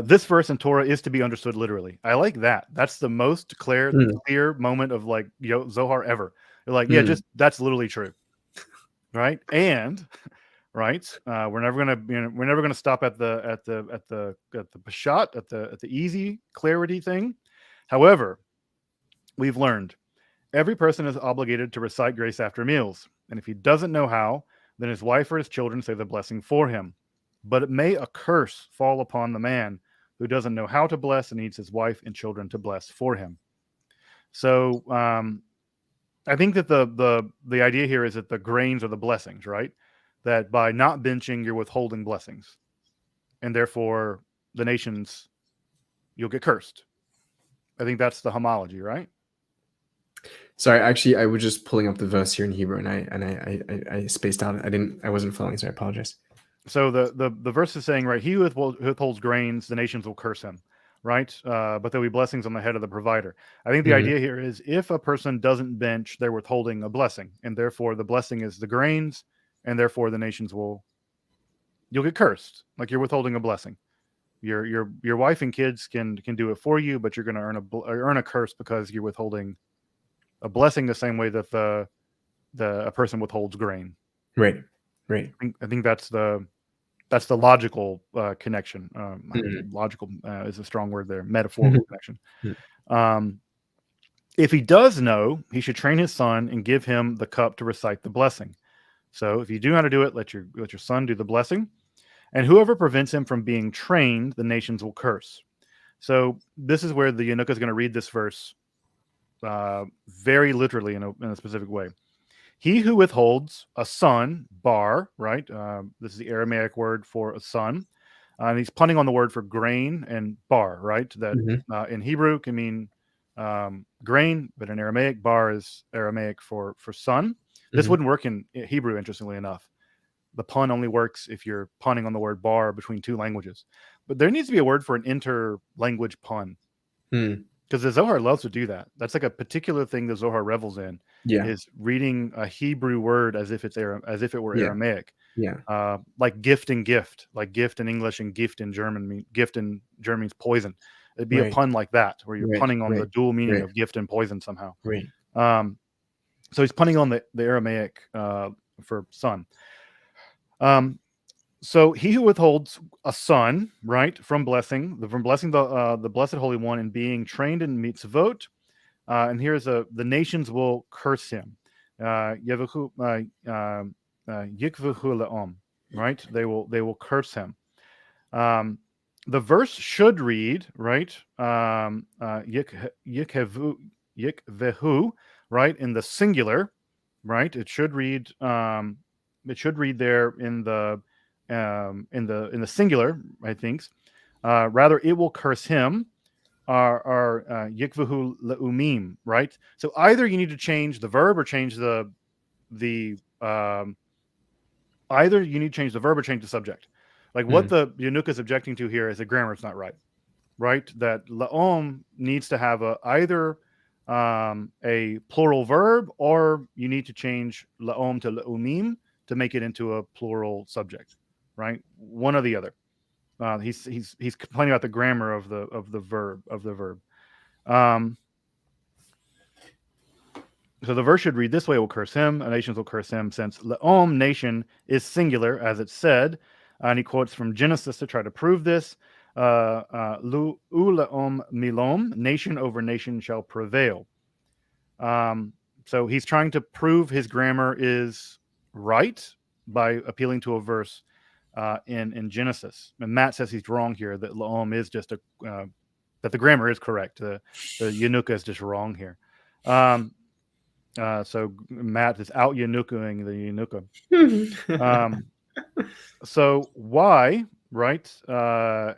this verse in Torah is to be understood literally. I like that. That's the most clear moment of like Zohar ever. You're like, yeah, just that's literally true, right? And right, we're never gonna stop at the pashat, at the easy clarity thing. However, we've learned every person is obligated to recite grace after meals, and if he doesn't know how, then his wife or his children say the blessing for him. But it may a curse fall upon the man who doesn't know how to bless and needs his wife and children to bless for him. So I think that the idea here is that the grains are the blessings, right? That by not benching, you're withholding blessings, and therefore the nations, you'll get cursed. I think that's the homology, right? Sorry, actually, I was just pulling up the verse here in Hebrew, and I spaced out. I wasn't following, so I apologize. So the verse is saying, right, he who withholds grains, the nations will curse him, right? But there'll be blessings on the head of the provider. I think the idea here is if a person doesn't bench, they're withholding a blessing, and therefore the blessing is the grains, and therefore the nations you'll get cursed, like you're withholding a blessing. Your wife and kids can do it for you, but you're going to earn a curse because you're withholding a blessing the same way that a person withholds grain. Right. I think that's the logical connection. Logical is a strong word there. Metaphorical connection. If he does know, he should train his son and give him the cup to recite the blessing. So if you do know how to do it, let your son do the blessing. And whoever prevents him from being trained, the nations will curse. So this is where the Yanuka is going to read this verse very literally in a specific way. He who withholds a son, bar, right? This is the Aramaic word for a son. And he's punning on the word for grain and bar, right? That in Hebrew can mean grain, but in Aramaic, bar is Aramaic for son. This wouldn't work in Hebrew, interestingly enough. The pun only works if you're punning on the word bar between two languages. But there needs to be a word for an inter-language pun. Because the Zohar loves to do that. That's like a particular thing the Zohar revels in. Yeah. Is reading a Hebrew word as if it were Aramaic. Yeah. Like gift and gift, like gift in English and gift in German. Gift in German means poison. It'd be a pun like that, where you're punning on the dual meaning of gift and poison somehow. Right. So he's punning on the Aramaic for son. So he who withholds a son, right, from blessing the Blessed Holy One and being trained in mitzvot, and here's the nations will curse him. Yikvahu le'om, right? They will curse him. The verse should read, right? Yikvehu, right, in the singular, right? It should read there in the singular, I think. Rather, it will curse him. Are yikvahu le'umim, right? So either you need to change the verb or change the either you need to change the verb or change the subject. Like what the Yanuka is objecting to here is the grammar is not right. That la'om needs to have either a plural verb, or you need to change la'om to le'umim to make it into a plural subject, right? One or the other. He's complaining about the grammar of the verb. So the verse should read this way: "Will curse him, and nations will curse him." Since le'om, nation, is singular, as it said, and he quotes from Genesis to try to prove this. Lu le'om milom, nation over nation shall prevail. So he's trying to prove his grammar is right by appealing to a verse in Genesis. And Matt says he's wrong here, that la'om is just that the grammar is correct. The Yanuka is just wrong here. So Matt is out Yanukaing the Yanuka. So why, right? Yikvehu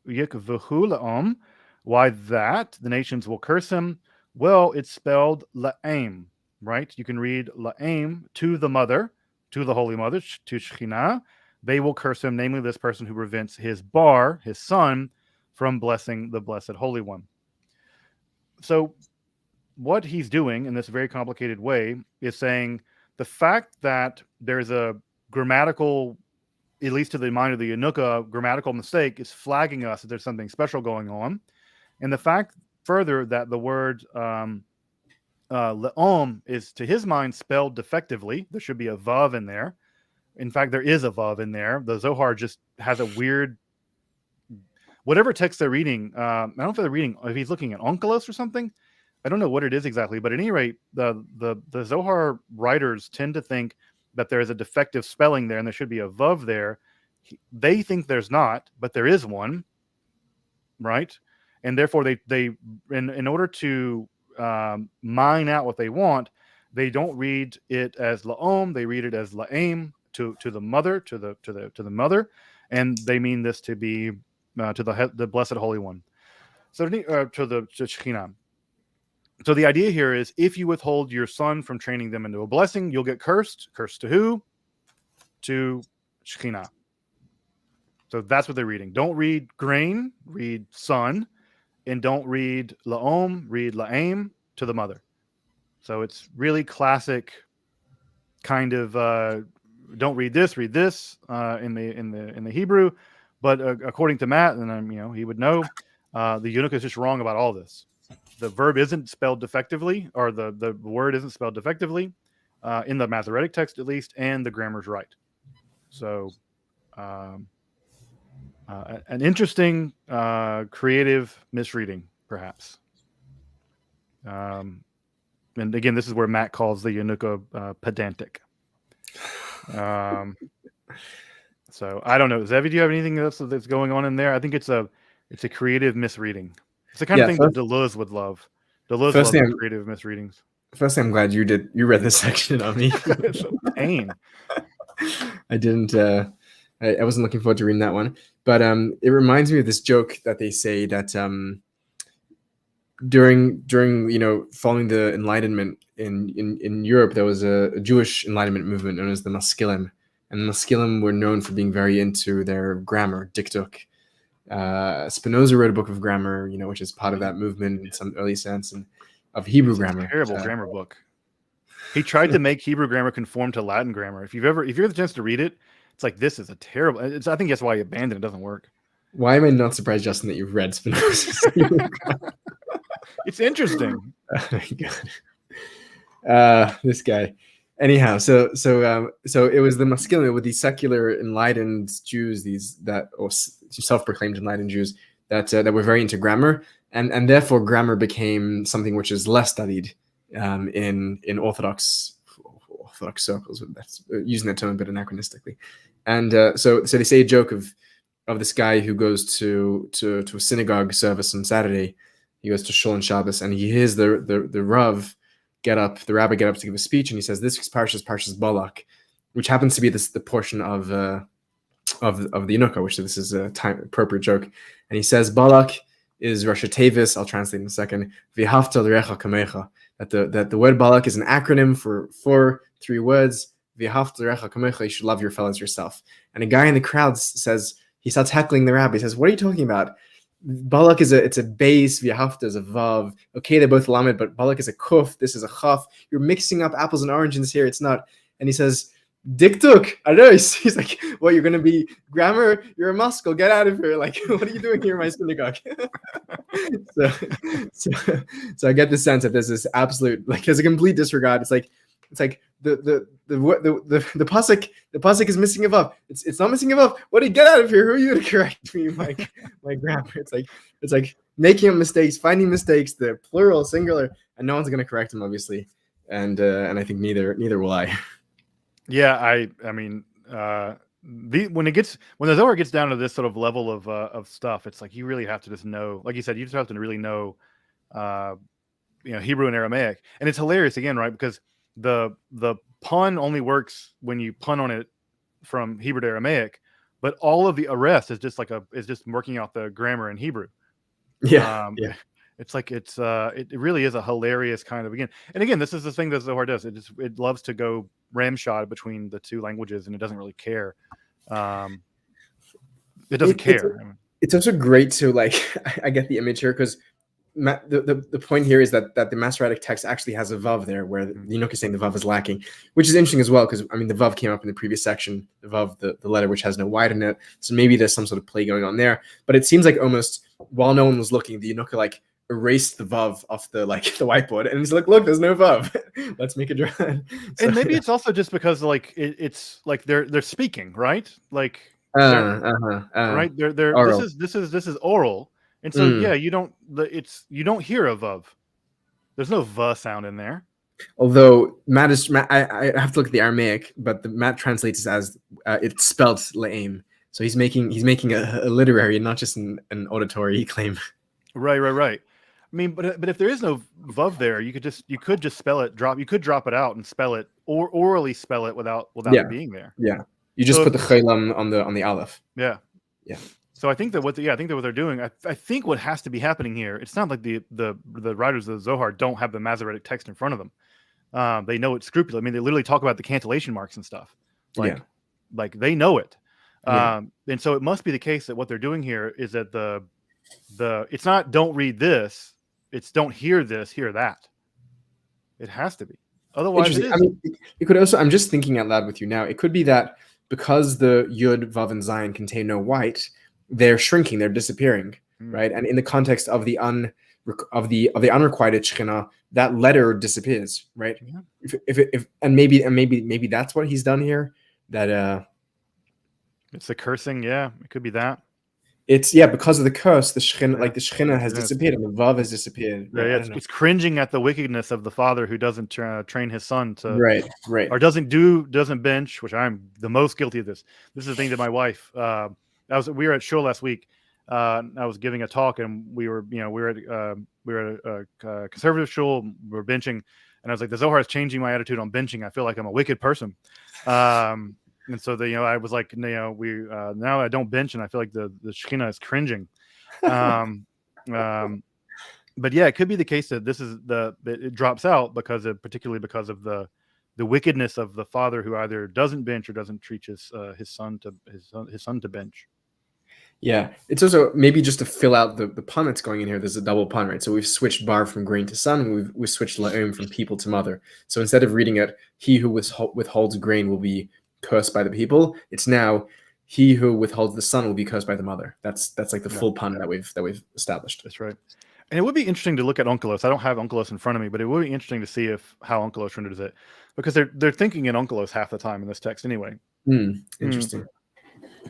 la'om, why that the nations will curse him? Well, it's spelled la'aim, right? You can read la'aim, to the mother, to the Holy Mother, to Shekhinah. They will curse him, namely this person who prevents his bar, his son, from blessing the Blessed Holy One. So what he's doing in this very complicated way is saying the fact that there's a grammatical, at least to the mind of the Yanuka, grammatical mistake is flagging us that there's something special going on. And the fact further that the word le'om is, to his mind, spelled defectively. There should be a vav in there. In fact, there is a vav in there. The Zohar just has a weird, whatever text they're reading. I don't know if they're reading, if he's looking at Onkelos or something. I don't know what it is exactly, but at any rate, the Zohar writers tend to think that there is a defective spelling there and there should be a vav there. They think there's not, but there is one, right? And therefore, they in order to mine out what they want, they don't read it as la'om, they read it as la'aim, to the mother, to the mother, and they mean this to be to the Blessed Holy One. So to Shekhinah. So the idea here is, if you withhold your son from training them into a blessing, you'll get cursed. Cursed to who? To Shekhinah. So that's what they're reading. Don't read grain, read son, and don't read la'om, read la'aim, to the mother. So it's really classic kind of don't read this, read this in the Hebrew. But according to Matt, and he would know, the Yanuka is just wrong about all this. The verb isn't spelled defectively, or the word isn't spelled defectively in the Masoretic text, at least, and the grammar's right. So an interesting creative misreading, perhaps. And again, this is where Matt calls the Yanuka pedantic. So I don't know. Zevi, do you have anything else that's going on in there? I think it's a creative misreading. It's the kind of thing that Deleuze would love. Deleuze loves creative misreadings. Firstly, I'm glad you read this section on me. It's a pain. I didn't. I wasn't looking forward to reading that one, but it reminds me of this joke that they say that during following the Enlightenment in Europe, there was a Jewish Enlightenment movement known as the Maskilim, and the Maskilim were known for being very into their grammar, diktuk. Spinoza wrote a book of grammar, which is part of that movement in some early sense, and of Hebrew grammar. A terrible grammar book. He tried to make Hebrew grammar conform to Latin grammar. If you have the chance to read it, it's like, this is a terrible. I think that's why he abandoned it. It doesn't work. Why am I not surprised, Justin, that you've read Spinoza? It's interesting. Oh my god. This guy. Anyhow, so it was the Maskilim, with these secular enlightened Jews, or self-proclaimed enlightened Jews that were very into grammar, and therefore grammar became something which is less studied in Orthodox circles. That's using that term a bit anachronistically. And so they say a joke of this guy who goes to a synagogue service on Saturday. He goes to Shul on Shabbos, and he hears the rabbi get up to give a speech, and he says, "This parsha is Parshas Balak," which happens to be the portion of the Yanuka, which this is a appropriate joke. And he says, Balak is Rashi Tevis. I'll translate in a second. V'ahavta l'recha kamecha. That the word Balak is an acronym for three words. V'ahavta l'recha kamecha. You should love your fellows yourself. And a guy in the crowd he starts heckling the rabbi. He says, "What are you talking about? Balak it's a base, V'ahavta is a vav. Okay, they're both lamed, but Balak is a kuf. This is a chaf. You're mixing up apples and oranges here. It's not." And he says, "Diktuk." I know. He's like, "What? You're gonna be grammar? You're a muscle. Get out of here! Like, what are you doing here in my synagogue?" so I get the sense that there's this absolute, there's a complete disregard. It's like the pasuk is missing a vav. It's not missing a vav. What do you get out of here? Who are you to correct me? My grammar. It's like making up mistakes, finding mistakes, the plural, singular, and no one's gonna correct him, obviously. and I think neither will I. Yeah, I mean, when the Zohar gets down to this sort of level of stuff, it's like you really have to just know, like you said, you just have to really know, uh, Hebrew and Aramaic, and it's hilarious again, right? Because the pun only works when you pun on it from Hebrew to Aramaic, but all of the rest is just working out the grammar in Hebrew. Yeah, Um, yeah, it's like it really is a hilarious kind of again, this is the thing that Zohar does. It loves to go ramshot between the two languages, and it doesn't really care. Um, it doesn't it's care. I mean, it's also great to like I get the image here because the point here is that the Masoretic text actually has a vav there, where the Yanuka is saying the vav is lacking, which is interesting as well because I mean the vav came up in the previous section, the vav, the letter which has no white in it, so maybe there's some sort of play going on there. But it seems like almost while no one was looking, the Yanuka like erased the vav off the like the whiteboard, and he's like, look, there's no vav. Let's make it dry. So and maybe yeah. it's also just because like it's like they're speaking, right? Like they're right. They're Oral. this is oral, and so yeah, you don't hear a vav. There's no v sound in there. Although Matt, I have to look at the Aramaic, but the Matt translates it as it's spelled le'im. So he's making a literary, not just an auditory claim. Right. I mean, but if there is no vav there, you could just spell it drop. You could drop it out and spell it or orally spell it without it Yeah, being there. yeah. You just So put if the chaylam on the aleph. yeah, Yeah, so I think that I think that what they're doing. I think what has to be happening here. It's not like the writers of the Zohar don't have the Masoretic text in front of them. They know it scrupulously. I mean, they literally talk about the cantillation marks and stuff. yeah, Like they know it. yeah. And so it must be the case that what they're doing here is that it's not don't read this, it's don't hear this, hear that. It has to be. Otherwise it Interesting. I is. mean, it could also. I'm just thinking out loud with you now. It could be that because the yud, vav, and zayin contain no white, they're shrinking, they're disappearing, Mm, right? And in the context of the of the unrequited shechina, that letter disappears, right? yeah. If maybe that's what he's done here. That It's the cursing, yeah. It could be that. it's because of the curse, the shechina, Yeah. like the shechina has It is. disappeared and the vav has disappeared, right? I don't know. It's cringing at the wickedness of the father who doesn't train his son to Right, right. or doesn't bench, which I'm the most guilty of this. This is the thing that my wife. We were at show last week. I was giving a talk, and we were at a conservative shul. We were benching, and I was like, the Zohar is changing my attitude on benching. I feel like I'm a wicked person. And so I was like, now I don't bench, and I feel like the Shekhinah is cringing. Um, but yeah, it could be the case that it drops out particularly because of the wickedness of the father who either doesn't bench or doesn't teach his son to bench. Yeah, it's also maybe just to fill out the pun that's going in here. There's a double pun, right? So we've switched bar from grain to sun. We've switched la'um from people to mother. So instead of reading it, he who withholds grain will be cursed by the people. It's now he who withholds the son will be cursed by the mother. That's like the full pun that we've established. That's right. And it would be interesting to look at Onkelos. I don't have Onkelos in front of me, but it would be interesting to see how Onkelos renders it, because they're thinking in Onkelos half the time in this text anyway. Interesting.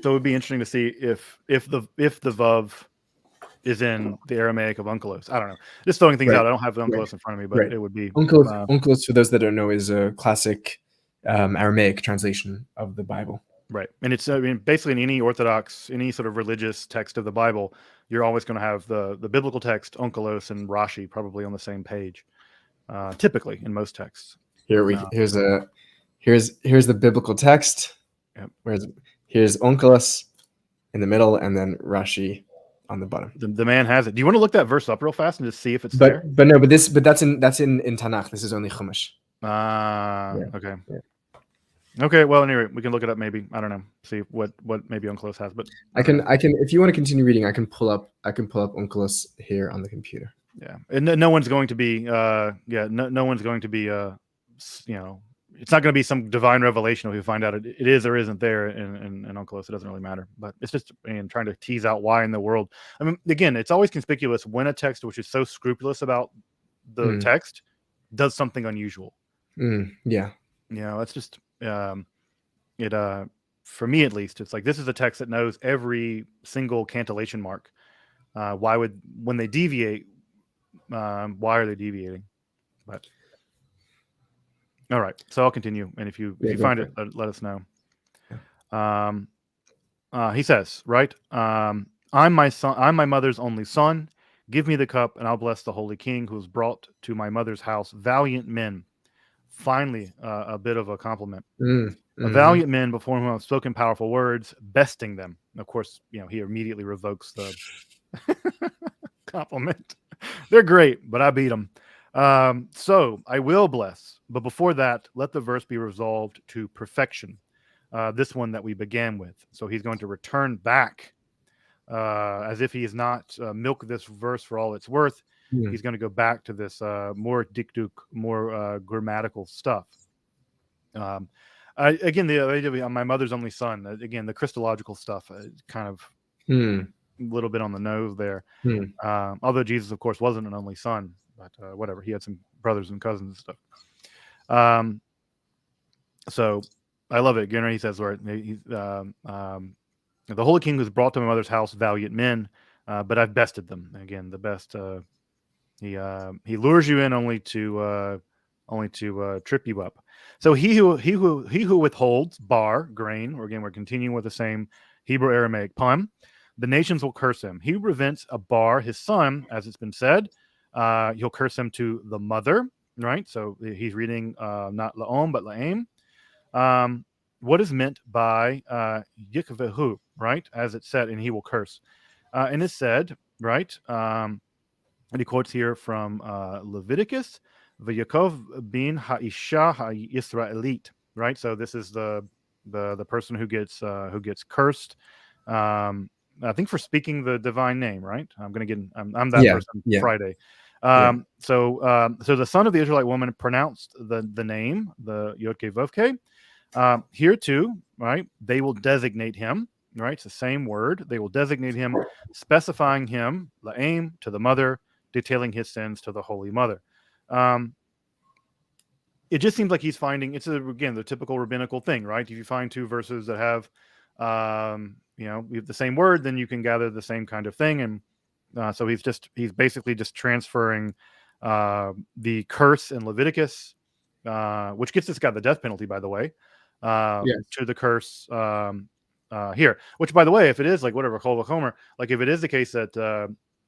So it would be interesting to see if the vav is in the Aramaic of Onkelos. I don't know. Just throwing things out. I don't have Onkelos in front of me, but it would be Onkelos, for those that don't know, is a classic Aramaic translation of the Bible. Right. And it's basically in any Orthodox, any sort of religious text of the Bible, you're always going to have the biblical text, Onkelos, and Rashi probably on the same page. Typically in most texts. Here's the biblical text. Yep. Here's Onkelos in the middle, and then Rashi on the bottom. The man has it. Do you want to look that verse up real fast and just see if it's there? But that's in Tanakh. This is only Chumash. Okay. Yeah. Okay, well, anyway, we can look it up. Maybe, I don't know. See what maybe Onkelos has, but I can. If you want to continue reading, I can pull up Onkelos here on the computer. Yeah, and no one's going to be. No one's going to be. It's not going to be some divine revelation if we find out it is or isn't there in Onkelos. It doesn't really matter. But it's just trying to tease out why in the world. I mean, again, it's always conspicuous when a text which is so scrupulous about the text does something unusual. Yeah. That's just. For me at least, it's like this is a text that knows every single cantillation mark. When they deviate, why are they deviating? But All right, so I'll continue, and if you go find for it, let us know. Yeah. He says, right? I'm my son. I'm my mother's only son. Give me the cup, and I'll bless the holy king who has brought to my mother's house valiant men. Finally, a bit of a compliment. A Mm-hmm. valiant men before whom I've spoken powerful words, besting them. Of course, he immediately revokes the compliment. They're great, but I beat them. So I will bless. But before that, let the verse be resolved to perfection. This one that we began with. So he's going to return back as if he has not milked this verse for all it's worth. Mm. He's going to go back to this more dikduk, more grammatical stuff. Again, the idea of my mother's only son. Again, the Christological stuff, kind of Mm. a little bit on the nose there. Mm. Although Jesus, of course, wasn't an only son, but whatever. He had some brothers and cousins and stuff. So I love it. Again, he says, right, the Holy King was brought to my mother's house, valiant men, but I've bested them. Again, the best. He lures you in only to trip you up. So he who withholds grain, or again, we're continuing with the same Hebrew Aramaic pun. The nations will curse him. He who prevents a bar, his son, as it's been said. He'll curse him to the mother, right? So he's reading not laom but laim. What is meant by yikvehu, right? As it said, and he will curse. And it said, right? And he quotes here from Leviticus, V'Yakov bin Ha'isha Ha'Yisraelit, right? So this is the person who gets cursed. I think for speaking the divine name, right? I'm that person Friday. So the son of the Israelite woman pronounced the name, the Yod-Ke Vav-Ke. Here too, right? They will designate him, right? It's the same word. They will designate him, specifying him, la'aim, to the mother, detailing his sins to the Holy Mother. It just seems like he's finding, it's again the typical rabbinical thing, right? If you find two verses that have, you have the same word, then you can gather the same kind of thing. And so he's basically just transferring the curse in Leviticus, which gets this guy the death penalty, by the way, to the curse here. Which, by the way, if it is like whatever Kol V'Chomer, like if it is the case that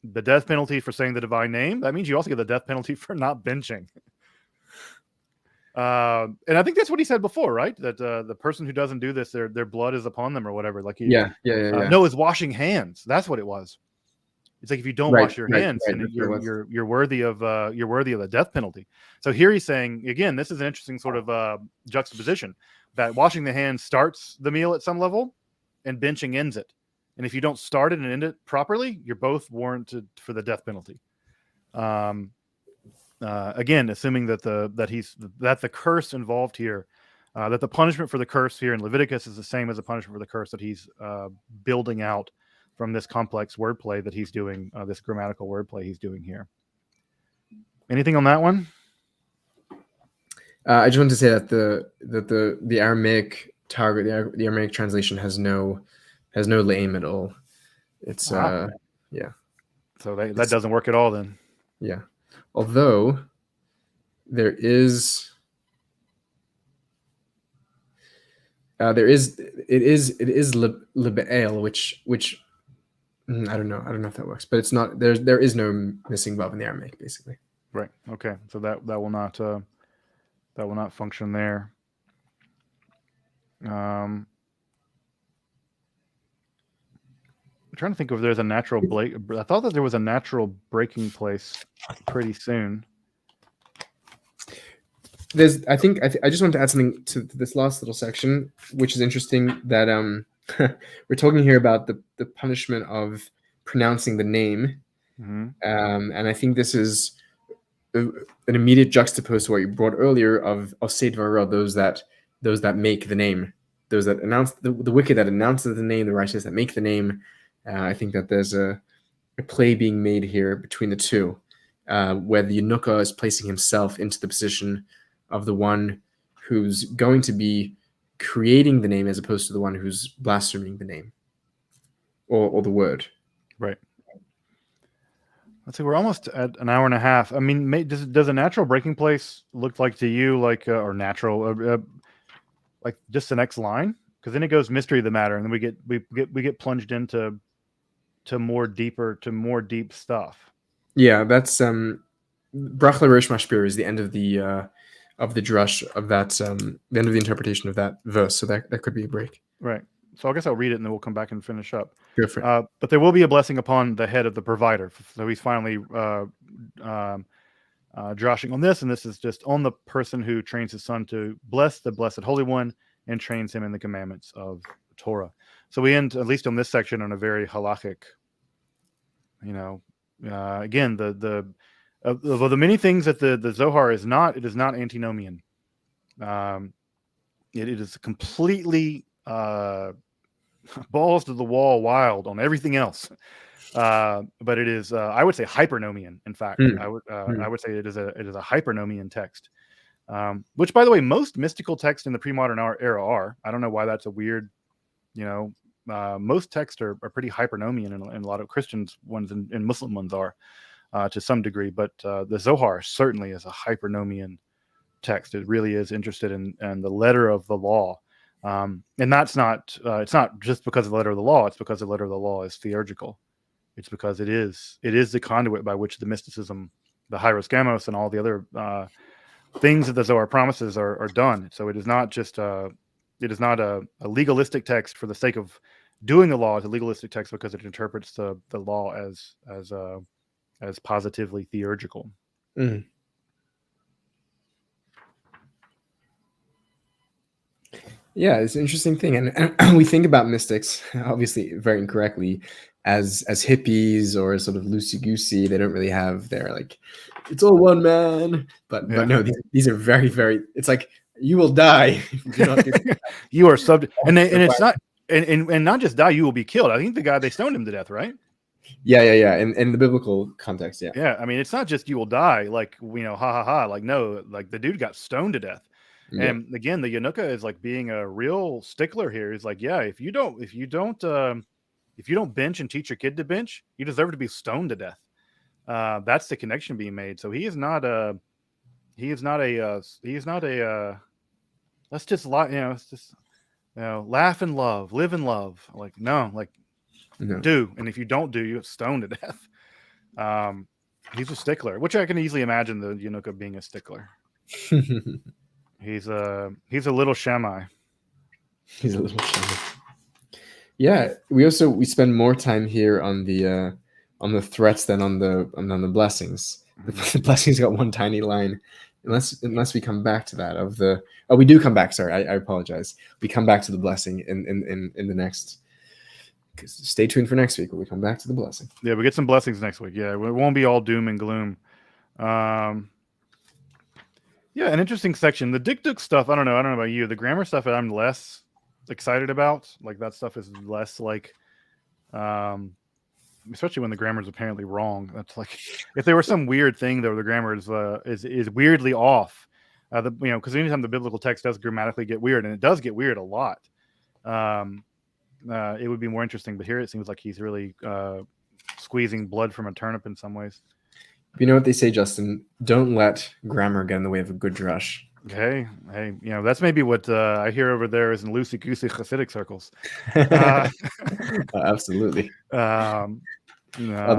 the death penalty for saying the divine name, that means you also get the death penalty for not benching. And I think that's what he said before, right? That the person who doesn't do this, their blood is upon them or whatever. Like no, it's washing hands. That's what it was. It's like if you don't wash your hands, then you're worthy of the death penalty. So here he's saying again, this is an interesting sort of juxtaposition that washing the hands starts the meal at some level, and benching ends it. And if you don't start it and end it properly, you're both warranted for the death penalty. Again, assuming that the curse involved here, that the punishment for the curse here in Leviticus is the same as the punishment for the curse that he's building out from this complex wordplay that he's doing, this grammatical wordplay he's doing here. Anything on that one? I just want to say that the Aramaic target, the Aramaic translation has no lame at all. It's yeah. So that doesn't work at all then. Yeah. Although it is libel, which I don't know if that works, but it's not. There is no missing vav in the Aramaic, basically. Right. Okay. So that will not function there. I'm trying to think if there's a natural break. I thought that there was a natural breaking place pretty soon. I just want to add something to this last little section, which is interesting. That we're talking here about the punishment of pronouncing the name, and I think this is an immediate juxtapose to what you brought earlier of Osei Dvaro, those that make the name, those that announce the wicked that announces the name, the righteous that make the name. I think that there's a play being made here between the two, where the Yanuka is placing himself into the position of the one who's going to be creating the name as opposed to the one who's blaspheming the name or the word. Right. let's see, we're almost at an hour and a half. I mean, does a natural breaking place look like to you like or natural like just the next line? Because then it goes mystery of the matter, and then we get plunged into more deep stuff. Yeah, that's Brach L'Rosh Mashpir is the end of the drush of that the end of the interpretation of that verse. So that could be a break. Right. So I guess I'll read it and then we'll come back and finish up. Go for it. But there will be a blessing upon the head of the provider. So he's finally joshing on this, and this is just on the person who trains his son to bless the Blessed Holy One and trains him in the commandments of Torah. So we end, at least on this section, on a very halachic, again, the many things that the Zohar is not, it is not antinomian. It is completely balls to the wall wild on everything else. But it is, I would say, hypernomian. In fact, I would say it is a hypernomian text. Which, by the way, most mystical texts in the pre-modern era are. I don't know why that's a weird, most texts are pretty hypernomian, and a lot of Christians ones and Muslim ones are to some degree. But the Zohar certainly is a hypernomian text. It really is interested in the letter of the law. And that's not, it's not just because of the letter of the law, it's because the letter of the law is theurgical. It's because it is the conduit by which the mysticism, the Hieros Gamos, and all the other things that the Zohar promises are done. So it is not just it is not a legalistic text for the sake of doing the law. It's a legalistic text because it interprets the law as positively theurgical. Mm. Yeah, it's an interesting thing, and we think about mystics, obviously very incorrectly, as hippies or sort of loosey goosey. They don't really have their like, it's all one man. But no, these are very, very. It's like you will die if you do not do you are subject, and it's not, and not just die. You will be killed. I think the guy, they stoned him to death, right? Yeah. In the biblical context, yeah. Yeah, I mean, it's not just you will die, like, ha ha ha. Like, no, like the dude got stoned to death. Yeah. And again, the Yanuka is like being a real stickler here. He's like, yeah, if you don't bench and teach your kid to bench, you deserve to be stoned to death. That's the connection being made. So he is not a let's just it's just laugh and love, live and love. Like, no, like do, and if you don't do, you get stoned to death. He's a stickler, which I can easily imagine the Yanuka being a stickler. He's a little Shammai. He's a little Shammai. Yeah, we spend more time here on the threats than on the blessings. The blessings got one tiny line, unless we come back to that we do come back. Sorry, I apologize. We come back to the blessing in the next. Stay tuned for next week when we come back to the blessing. Yeah, we get some blessings next week. Yeah, it won't be all doom and gloom. Yeah, an interesting section. The dikduk stuff, I don't know about you. The grammar stuff I'm less excited about. Like, that stuff is less like, especially when the grammar is apparently wrong. That's like, if there was some weird thing though, the grammar is weirdly off. Because anytime the biblical text does grammatically get weird, and it does get weird a lot, it would be more interesting. But here it seems like he's really squeezing blood from a turnip in some ways. You know what they say, Justin? Don't let grammar get in the way of a good drush. Hey, that's maybe what I hear over there is in loosey-goosey Hasidic circles. Absolutely. The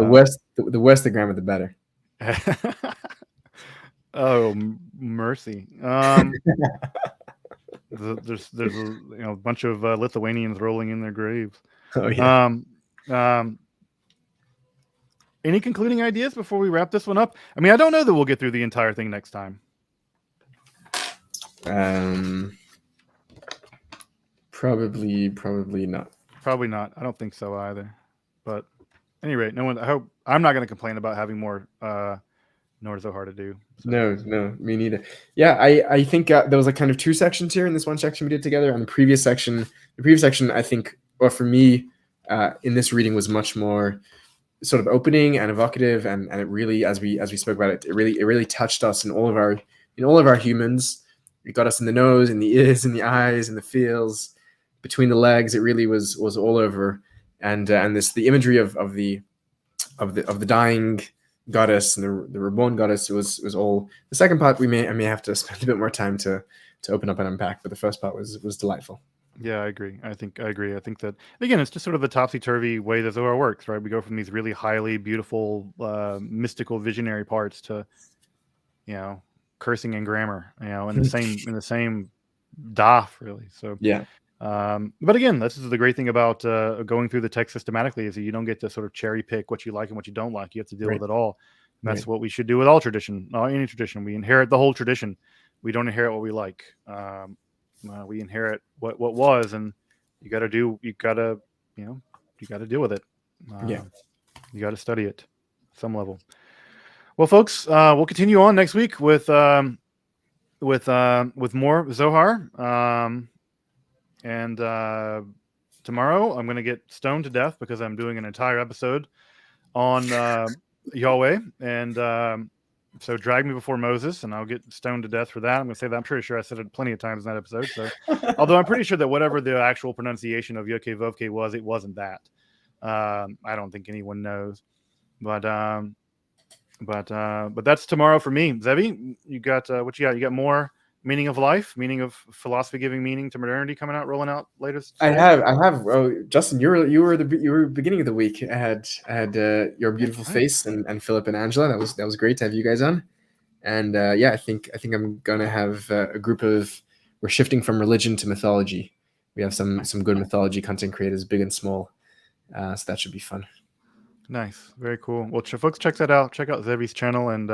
worse the grammar, the better. Oh, mercy. There's a bunch of Lithuanians rolling in their graves. Oh yeah. Any concluding ideas before we wrap this one up? I mean, I don't know that we'll get through the entire thing next time. Probably not. Probably not. I don't think so either. But at any rate, I hope I'm not going to complain about having more nor Zohar to do. So. No, me neither. Yeah, I think there was like kind of two sections here in this one section we did together. On the previous section, I think, or for me, in this reading was much more sort of opening and evocative, and it really, as we spoke about it, it really touched us in all of our humans. It got us in the nose, in the ears, in the eyes, in the feels, between the legs. It really was all over, and the imagery of the dying goddess and the reborn goddess. It was all the second part. I may have to spend a bit more time to open up and unpack, but the first part was delightful. Yeah, I agree. I agree. I think that again, it's just sort of the topsy turvy way that Zohar works, right? We go from these really highly beautiful, mystical, visionary parts to, cursing and grammar, in the same daf, really. So, Yeah, but again, this is the great thing about going through the text systematically is that you don't get to sort of cherry pick what you like and what you don't like. You have to deal right, with it all. And that's right. what we should do with all tradition, any tradition. We inherit the whole tradition. We don't inherit what we like. We inherit what was, and you got to deal with it. Yeah. You got to study it at some level. Well, folks, we'll continue on next week with more Zohar. And tomorrow I'm going to get stoned to death because I'm doing an entire episode on Yahweh. And so drag me before Moses, and I'll get stoned to death for that. I'm going to say that. I'm pretty sure I said it plenty of times in that episode. So, although I'm pretty sure that whatever the actual pronunciation of Yod Vovke was, it wasn't that. I don't think anyone knows. But that's tomorrow for me. Zevi, you got what you got? You got more meaning of life, meaning of philosophy giving meaning to modernity rolling out latest I today? have, Oh, Justin, you were beginning of the week. I had your beautiful Right. face and Philip and Angela. That was great to have you guys on. And yeah, I think I'm gonna have a group of. We're shifting from religion to mythology. We have some good mythology content creators, big and small. So that should be fun. Nice, very cool. Well, folks, check that out. Check out Zevi's channel, and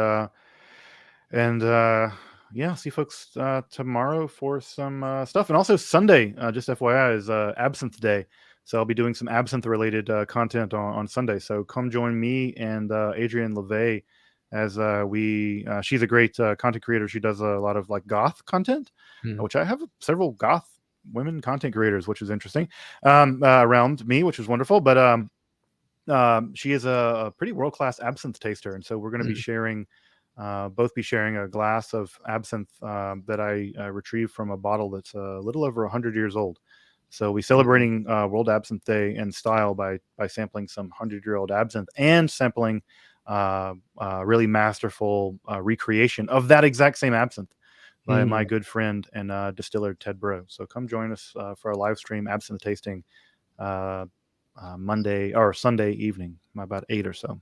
yeah, see folks tomorrow for some stuff, and also Sunday. Just FYI is Absinthe Day, so I'll be doing some absinthe related content on Sunday. So come join me and Adrienne LeVay as she's a great content creator. She does a lot of like goth content, which I have several goth women content creators, which is interesting around me, which is wonderful. But she is a pretty world-class absinthe taster, and so we're going to be sharing both be sharing a glass of absinthe that I retrieved from a bottle that's a little over 100 years old. So we celebrating World Absinthe Day in style by sampling some 100-year-old absinthe and sampling really masterful recreation of that exact same absinthe by my good friend and distiller Ted Bro. So come join us for a live stream absinthe tasting Monday or Sunday evening, about 8 or so.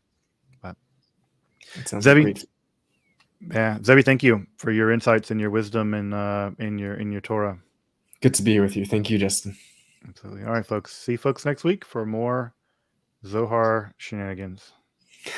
But It sounds like Zevi, great. yeah, Zevi, thank you for your insights and your wisdom and in your Torah. Good to be here with you. Thank you, Justin. Absolutely. All right, folks. See folks next week for more Zohar shenanigans.